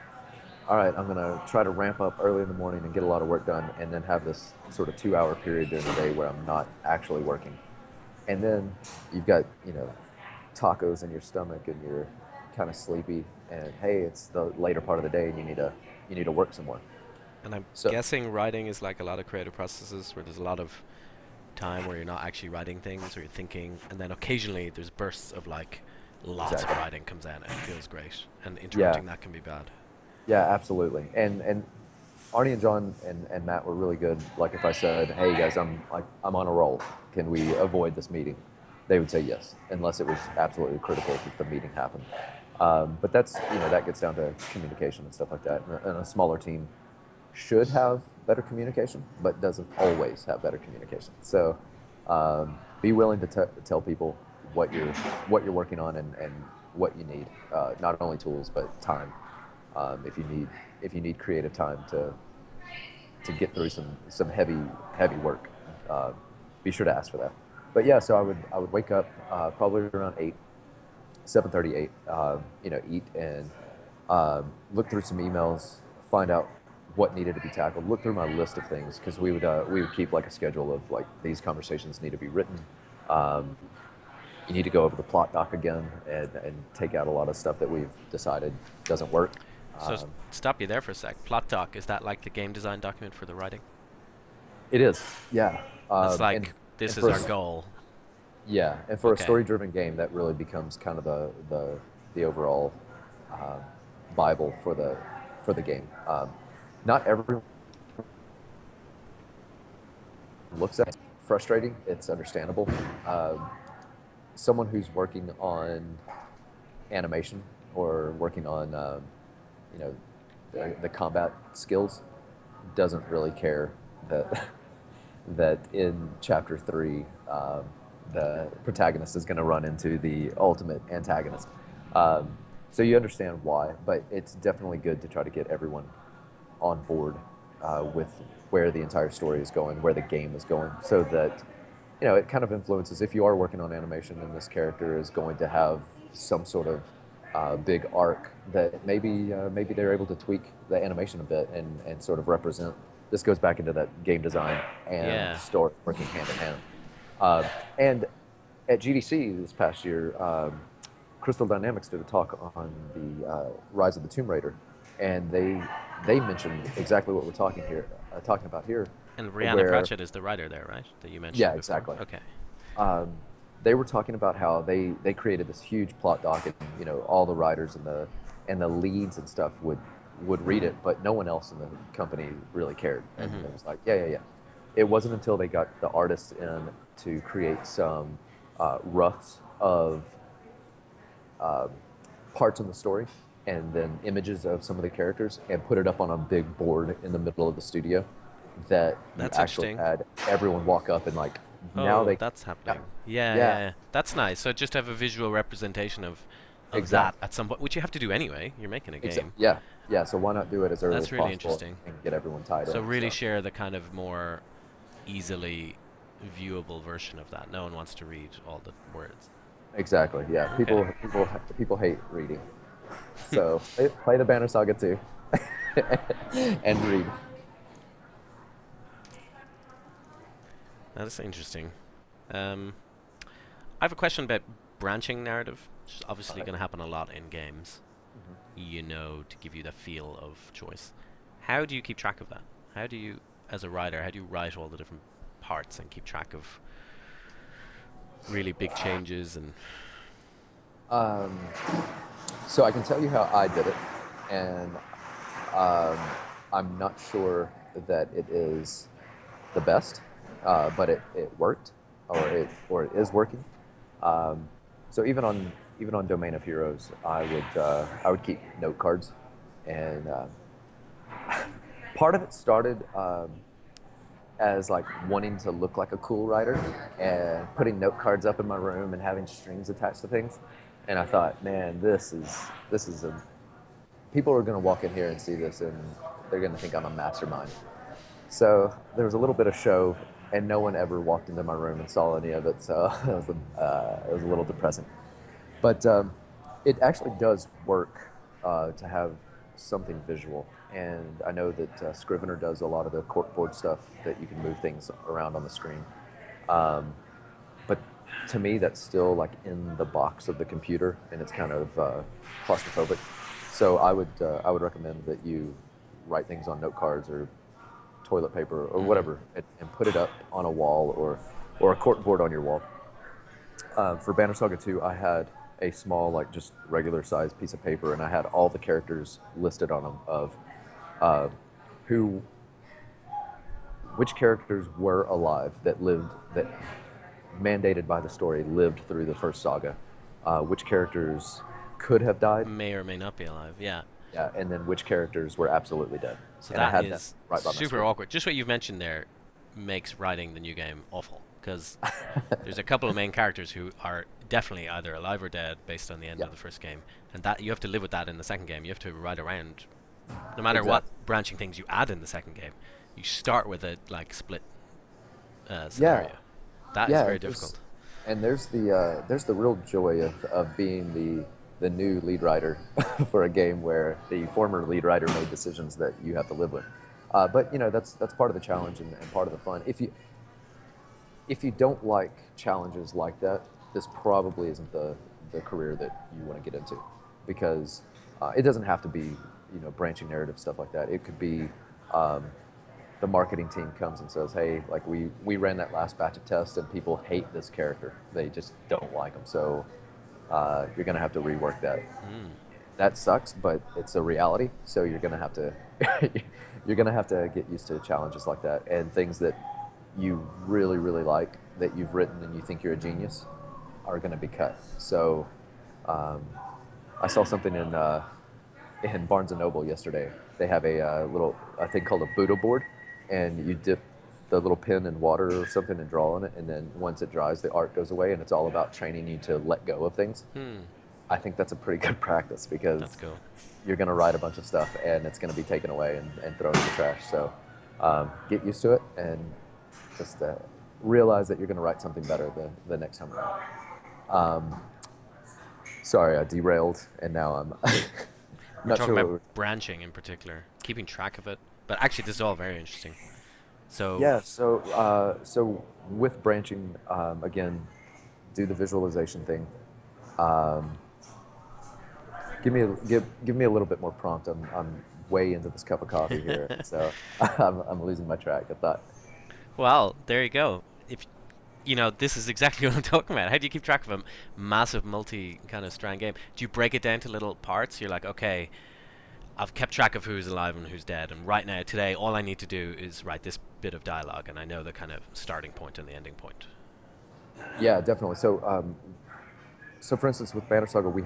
all right, I'm gonna try to ramp up early in the morning and get a lot of work done, and then have this sort of 2 hour period during the day where I'm not actually working, and then you've got tacos in your stomach and you're kind of sleepy, and hey, it's the later part of the day and you need to work some more. And I'm So guessing writing is like a lot of creative processes where there's a lot of time where you're not actually writing things or you're thinking, and then occasionally there's bursts of like lots of exactly. writing comes in and it feels great. And Yeah, interrupting that can be bad. yeah, absolutely. And Arnie and John and Matt were really good. Like if I said, "Hey guys, I'm on a roll. Can we avoid this meeting?" They would say yes, unless it was absolutely critical that the meeting happened. But that's that gets down to communication and stuff like that. And a smaller team should have better communication, but doesn't always have better communication. So be willing to tell people what you're working on and what you need. Not only tools, but time. If you need creative time to get through some heavy work, uh, be sure to ask for that. But yeah, so I would wake up probably around 7:30, 8. Eat and look through some emails, find out what needed to be tackled. Look through my list of things because we would keep like a schedule of like these conversations need to be written. Um, you need to go over the plot doc again and take out a lot of stuff that we've decided doesn't work. So Um, stop you there for a sec. Plot doc, is that like the game design document for the writing? it is, yeah, That's and like and this is for our goal. yeah, and for a Okay. story-driven game, that really becomes kind of the the overall uh, Bible for the game. Not everyone looks at it. It's frustrating. It's understandable. Um, Someone who's working on animation or working on you know the combat skills doesn't really care that that in chapter three the protagonist is going to run into the ultimate antagonist. Um, so you understand why, but it's definitely good to try to get everyone on board with where the entire story is going, where the game is going, so that it kind of influences if you are working on animation and this character is going to have some sort of big arc that maybe they're able to tweak the animation a bit and sort of represent. This goes back into that game design and Yeah. story working hand in hand. Uh, and at GDC this past year, Crystal Dynamics did a talk on the Rise of the Tomb Raider, and they mentioned exactly what we're talking about here, And Rihanna where Pratchett is the writer there, right? That you yeah, mentioned before. exactly. Okay. Um, they were talking about how they created this huge plot docket. All the writers and the leads and stuff would read it, but no one else in the company really cared. And Hmm. it was like, yeah, yeah, yeah. It wasn't until they got the artists in to create some roughs of uh, parts in the story and then images of some of the characters and put it up on a big board in the middle of the studio that you That's actually interesting. had everyone walk up and like now Oh, they that's yeah, happening. Yeah, yeah, yeah, yeah. That's nice. So just have a visual representation of that exactly. at some point, which you have to do anyway. You're making a game. Yeah, yeah. So why not do it as early That's as really possible interesting. and get everyone tied So in? really So share the kind of more easily viewable version of that. No one wants to read all the words. exactly, yeah. Okay. People hate reading. So play the Banner Saga too, and read. That is interesting. Um, I have a question about branching narrative, which is All obviously right. going to happen a lot in games, Mhm. to give you the feel of choice. How do you keep track of that? How do you, as a writer, how do you write all the different parts and keep track of really big changes and Um, so I can tell you how I did it, and um, I'm not sure that it is the best, but it worked, or it is working. Um, so even on Domain of Heroes, I would keep note cards, and part of it started as like wanting to look like a cool writer and putting note cards up in my room and having strings attached to things. And I thought, man, this is a people are going to walk in here and see this and they're going to think I'm a mastermind. So there was a little bit of show, and no one ever walked into my room and saw any of it. So it was a little depressing. But it actually does work to have something visual. And I know that Scrivener does a lot of the corkboard stuff that you can move things around on the screen. Um, but to me, that's still like in the box of the computer, and it's kind of claustrophobic. So I would recommend that you write things on note cards or toilet paper or mm-hmm. whatever, and put it up on a wall or a corkboard on your wall. For Banner Saga 2, I had a small, like just regular sized piece of paper, and I had all the characters listed on them of uh, who, which characters were alive that lived, that mandated by the story lived through the first saga, which characters could have died, May or may not be alive. Yeah. yeah, and then which characters were absolutely dead. So And I that had that is right by my super screen. awkward. Just what you've mentioned there makes writing the new game awful because there's a couple of main characters who are definitely either alive or dead based on the end Yeah, of the first game, and that you have to live with that in the second game. You have to write around no matter what exactly. branching things you add in the second game. You start with a like split Yeah, scenario. That is yeah. very difficult. There's the real joy of being the new lead writer for a game where the former lead writer made decisions that you have to live with. But that's part of the challenge and part of the fun. If you don't like challenges like that, this probably isn't the career that you want to get into, because it doesn't have to be branching narrative stuff like that. It could be um, the marketing team comes and says, "Hey, like we ran that last batch of tests and people hate this character. They just don't like them. So you're going to have to rework that. Mm. That sucks, but it's a reality. So you're going to have to you're going to have to get used to challenges like that and things that you really really like that you've written and you think you're a genius are going to be cut. So um, I saw something in Barnes and Noble yesterday. They have a thing called a Buddha board, and you dip the little pen in water or something and draw on it, and then once it dries, the art goes away, and it's all about training you to let go of things. Hmm. I think that's a pretty good practice That's because cool. you're going to write a bunch of stuff and it's going to be taken away and thrown in the trash. So get used to it and just realize that you're going to write something better the next time around. Um, Sorry, I derailed, and now I'm We're not talking sure what about we're. branching in particular, keeping track of it. But actually, this is all very interesting. So, Yeah, so with branching, again, do the visualization thing. Um, give me a little bit more prompt. I'm way into this cup of coffee here, so I'm losing my track of thought. well, there you go. If this is exactly what I'm talking about. How do you keep track of a massive multi kind of strand game? Do you break it down to little parts? You're like, okay, I've kept track of who's alive and who's dead, and right now, today, all I need to do is write this bit of dialogue, and I know the kind of starting point and the ending point. Yeah, definitely. So for instance, with Banner Saga, we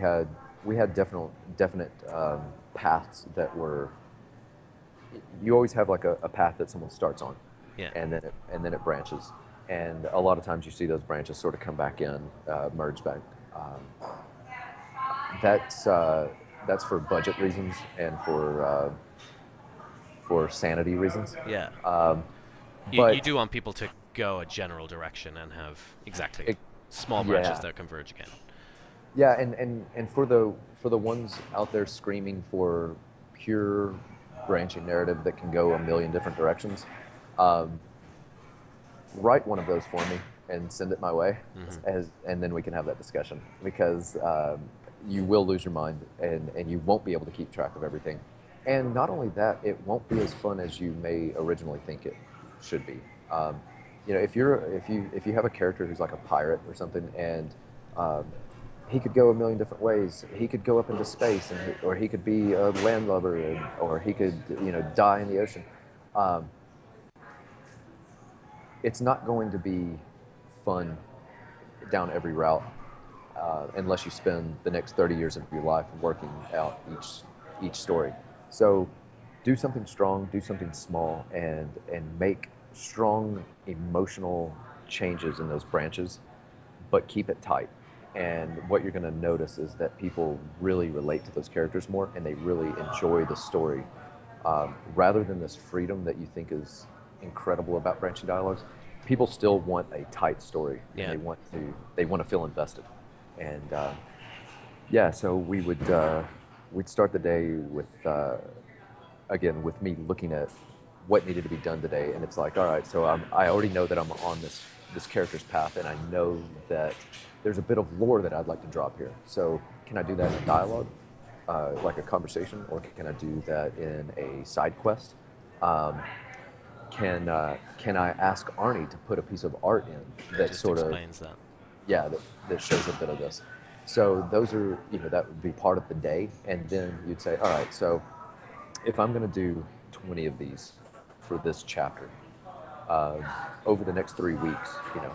had definite paths that were. You always have like a path that someone starts on, Yeah. and then it branches, and a lot of times you see those branches sort of come back in, merge back. Um, that's that's for budget reasons and for sanity reasons. Yeah. Um, You but do want people to go a general direction and have exactly it, small branches yeah, that converge again. yeah, and for the ones out there screaming for pure branching narrative that can go a million different directions, um, write one of those for me and send it my way, Hmm. and then we can have that discussion because you will lose your mind and you won't be able to keep track of everything. And not only that, it won't be as fun as you may originally think it should be. Um, if you have a character who's like a pirate or something, and um, he could go a million different ways. He could go up into space, or he could be a landlubber, or he could die in the ocean. Um, it's not going to be fun down every route unless you spend the next 30 years of your life working out each story. So do something strong, do something small, and make strong emotional changes in those branches, but keep it tight. And what you're going to notice is that people really relate to those characters more, and they really enjoy the story rather than this freedom that you think is incredible about branching dialogues. People still want a tight story, and Yeah. they want to feel invested. And yeah, so we'd start the day with again with me looking at what needed to be done today, and it's like, all right, so I already know that I'm on this character's path, and I know that there's a bit of lore that I'd like to drop here. So can I do that in dialogue, like a conversation, or can I do that in a side quest? Um, can I ask Arnie to put a piece of art in That that just sort of explains that. yeah that shows a bit of this? So those are that would be part of the day, and then you'd say, all right, so if I'm going to do 20 of these for this chapter uh, over the next 3 weeks,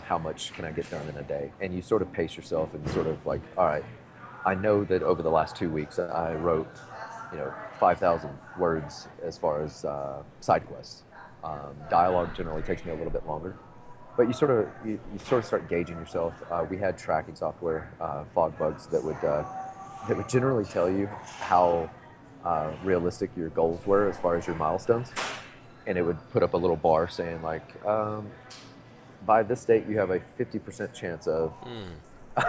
how much can I get done in a day? And you sort of pace yourself and sort of like, all right, I know that over the last 2 weeks I wrote, 5,000 words as far as side quests. Dialogue generally takes me a little bit longer, but you sort of start gauging yourself. We had tracking software, fog bugs that would generally tell you how realistic your goals were as far as your milestones, and it would put up a little bar saying like, by this date you have a 50% chance of Mm.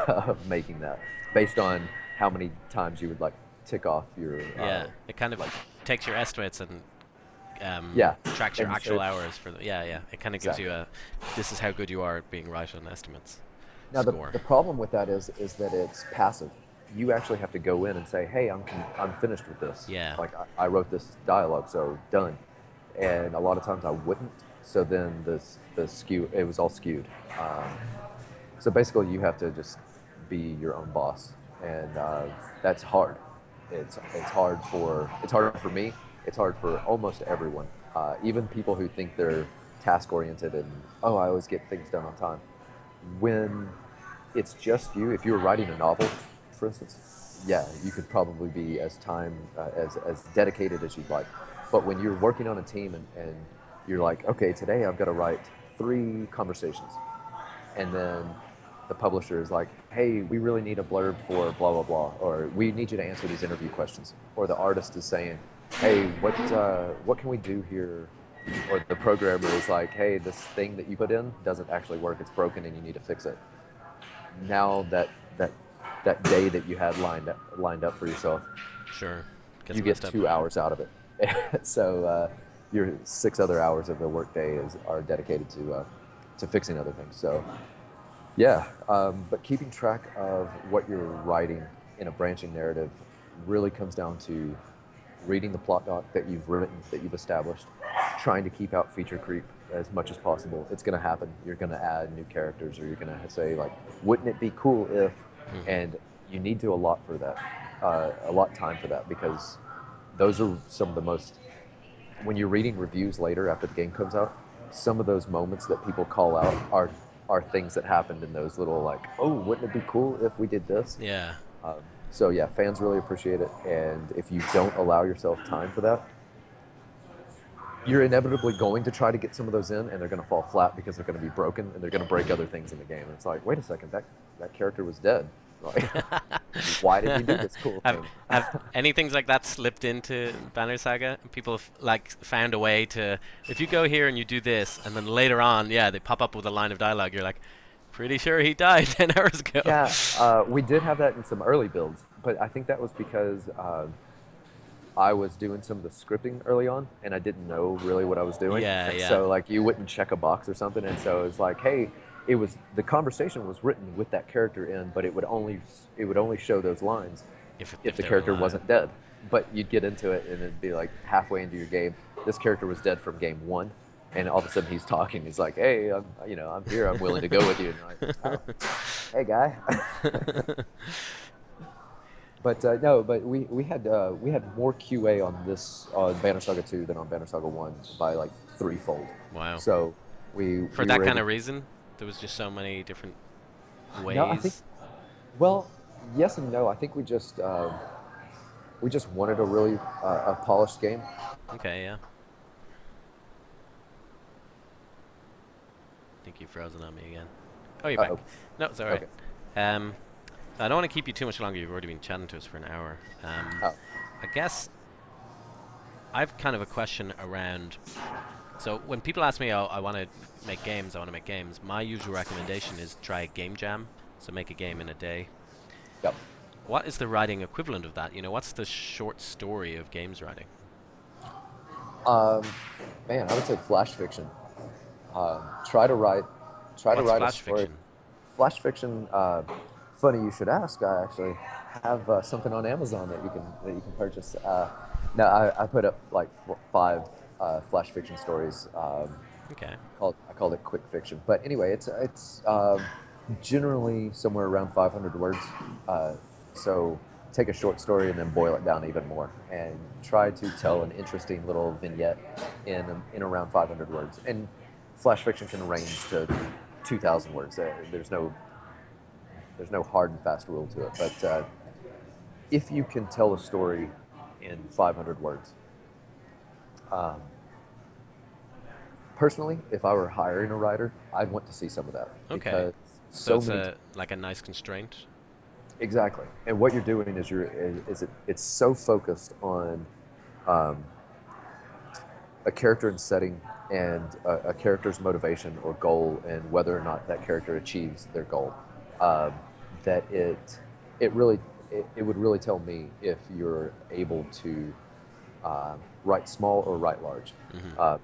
of making that based on how many times you would like tick off your Yeah. It kind of like takes your estimates and yeah, tracks your and so actual hours for the. Yeah, yeah. It kind of gives you exactly. a. This is how good you are at being right on estimates. Now Score. the problem with that is that it's passive. You actually have to go in and say, hey, I'm finished with this. Yeah. Like I wrote this dialogue, so done. And a lot of times I wouldn't. So then the skew it was all skewed. So basically, you have to just be your own boss and that's hard. It's hard for me. It's hard for almost everyone, even people who think they're task oriented and oh, I always get things done on time. When it's just you, if you were writing a novel, for instance, yeah, you could probably be as as dedicated as you'd like. But when you're working on a team and you're like, okay, today I've got to write 3 conversations, and then the publisher is like, hey, we really need a blurb for blah blah blah, or we need you to answer these interview questions, or the artist is saying, hey, what can we do here, or the programmer is like, hey, this thing that you put in doesn't actually work, it's broken and you need to fix it. Now that that day that you had lined up for yourself, Sure. Gets you get messed up. 2 hours out of it. So your 6 other hours of the workday are dedicated to fixing other things. So yeah, but keeping track of what you're writing in a branching narrative really comes down to reading the plot doc that you've written, that you've established, trying to keep out feature creep as much as possible. It's going to happen. You're going to add new characters, or you're going to say like, "Wouldn't it be cool if?" Hmm. And you need to allot for that, allot time for that, because those are some of the most. When you're reading reviews later after the game comes out, some of those moments that people call out are things that happened in those little like, "Oh, wouldn't it be cool if we did this?" Yeah. Um, so yeah, fans really appreciate it, and if you don't allow yourself time for that, you're inevitably going to try to get some of those in, and they're going to fall flat because they're going to be broken and they're going to break other things in the game. And it's like, wait a second, that character was dead. Like, why did he do this cool have thing? have any things like that slipped into Banner Saga? People have like found a way to, if you go here and you do this, and then later on, yeah, they pop up with a line of dialogue. You're like, pretty sure he died 10 hours ago. Yeah, we did have that in some early builds, but I think that was because I was doing some of the scripting early on, and I didn't know really what I was doing. Yeah, And yeah. so, like, you wouldn't check a box or something, and so it was like, hey, it was the conversation was written with that character in, but it would only show those lines if If the they were character alive. wasn't dead. But you'd get into it, and it'd be like halfway into your game, this character was dead from game one, and all of a sudden he's talking. He's like, hey, I'm here. I'm willing to go with you. And you're like, oh, hey, guy. But no, but we had more QA on this on Banner Saga 2 than on Banner Saga 1 by like threefold. Wow. So For we that were kind able. of reason, there was just so many different No, I think, ways. well, yes and no. I think we just wanted a really a polished game. Okay, yeah. I think you've frozen on me again. Oh, you're back. Oh, No, it's all right. okay. Um, I don't want to keep you too much longer. You've already been chatting to us for an hour. Oh, I guess I've kind of a question around. So when people ask me, "Oh, I want to make games. I want to make games," my usual recommendation is try a game jam. So make a game in a day. yep. What is the writing equivalent of that? What's the short story of games writing? Um, Man, I would say flash fiction. Um, try to write, try to What's write a flash story. fiction? Flash fiction. Funny you should ask. I actually have something on Amazon that you can purchase. No, I put up like 5 flash fiction stories. Okay. I called it quick fiction. But anyway, it's generally somewhere around 500 words. So take a short story and then boil it down even more, and try to tell an interesting little vignette in around 500 words. And flash fiction can range to 2,000 words. There's no hard and fast rule to it. But if you can tell a story in 500 words, um, personally, if I were hiring a writer, I'd want to see some of that, Okay. because So so it's many. a like a nice constraint. Exactly. And what you're doing is it's so focused on um, a character and setting, and a character's motivation or goal, and whether or not that character achieves their goal. Um, that it really it would really tell me if you're able to write small or write large, Hmm. uh,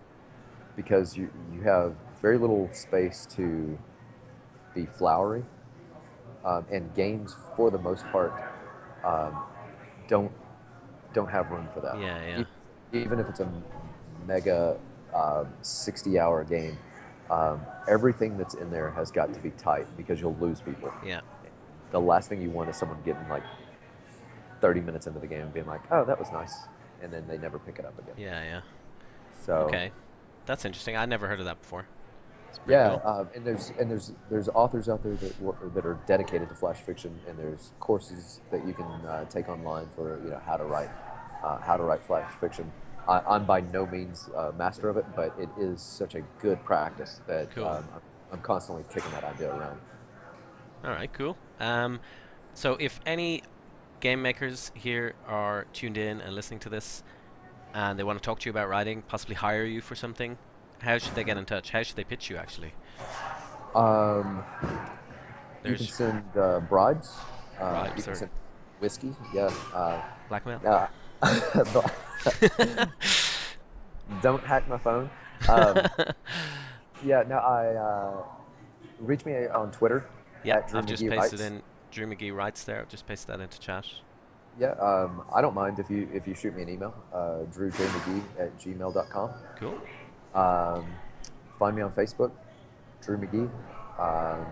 because you have very little space to be flowery, and games for the most part um, don't don't have room for that. Yeah, yeah, Even if it's a mega 60-hour game, everything that's in there has got to be tight, because you'll lose people. yeah. the last thing you want is someone getting like 30 minutes into the game and being like, oh, that was nice, and then they never pick it up again. Yeah, yeah. So Okay, that's interesting. I never heard of that before. It's pretty yeah, cool. and there's authors out there that are dedicated to flash fiction, and there's courses that you can take online for how to write flash fiction. I'm by no means a master of it, but it is such a good practice that Cool. I'm constantly kicking that idea around. All right, cool. So if any game makers here are tuned in and listening to this, and they want to talk to you about writing, possibly hire you for something, how should they get in touch? How should they pitch you, actually? Um, you can There's send bribes. You bribes can or send whiskey. Yeah. blackmail. Uh, don't hack my phone. Um, yeah. No. Reach me on Twitter Yeah, at Drew I've just McGee pasted Writes. in Drew McGee writes there. I've just pasted that into chat. Yeah. I don't mind if you shoot me an email. DrewJMcGee@gmail.com. Cool. Um, find me on Facebook, Drew McGee. Um,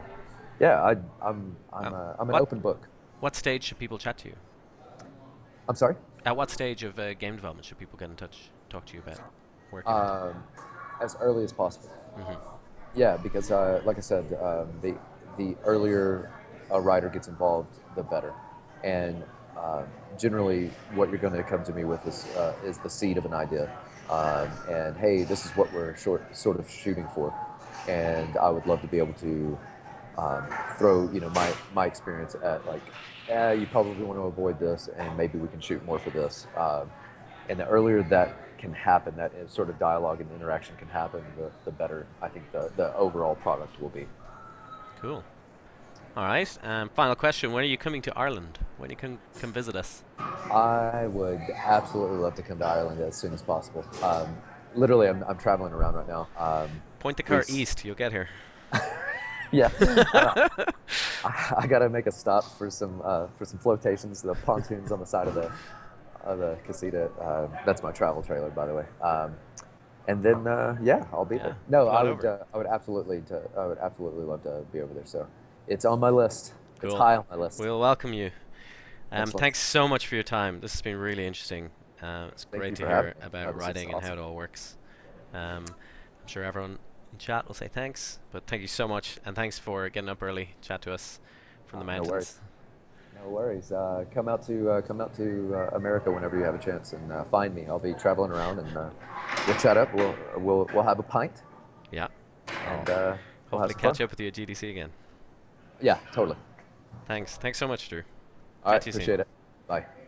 yeah. I'm an What open book. what stage should people chat to you? I'm sorry. At what stage of game development should people get in touch, talk to you about working on? As early as possible. Hmm. Yeah, because like I said, the earlier a writer gets involved, the better. And generally, what you're going to come to me with is the seed of an idea. And hey, this is what we're sort of shooting for, and I would love to be able to throw my experience at like, you probably want to avoid this, and maybe we can shoot more for this. And the earlier that can happen, that sort of dialogue and interaction can happen, the better I think the overall product will be. Cool. All right. Final question: when are you coming to Ireland? When you can come visit us? I would absolutely love to come to Ireland as soon as possible. Literally, I'm traveling around right now. Point the We, car s- east. You'll get here. yeah, I gotta make a stop for some flotations, the pontoons on the side of the casita. That's my travel trailer, by the way. And then yeah, I'll be Yeah. there. No, Come on over. I would absolutely love to be over there. So it's on my list. It's Cool. high on my list. We'll welcome you. Excellent. Thanks so much for your time. This has been really interesting. It's Thank great you to for having hear me. about This is writing and how awesome. it all works. I'm sure everyone in chat will say thanks, but thank you so much, and thanks for getting up early, chat to us from the No mountains. worries. No worries. Come out to America whenever you have a chance and find me. I'll be traveling around and we'll chat up. We'll have a pint Yeah. and I'll we'll have hopefully some fun. catch up with you at GDC again. Yeah, totally. Thanks. Thanks so much, Drew. All Chat right, to you soon. appreciate it. Bye.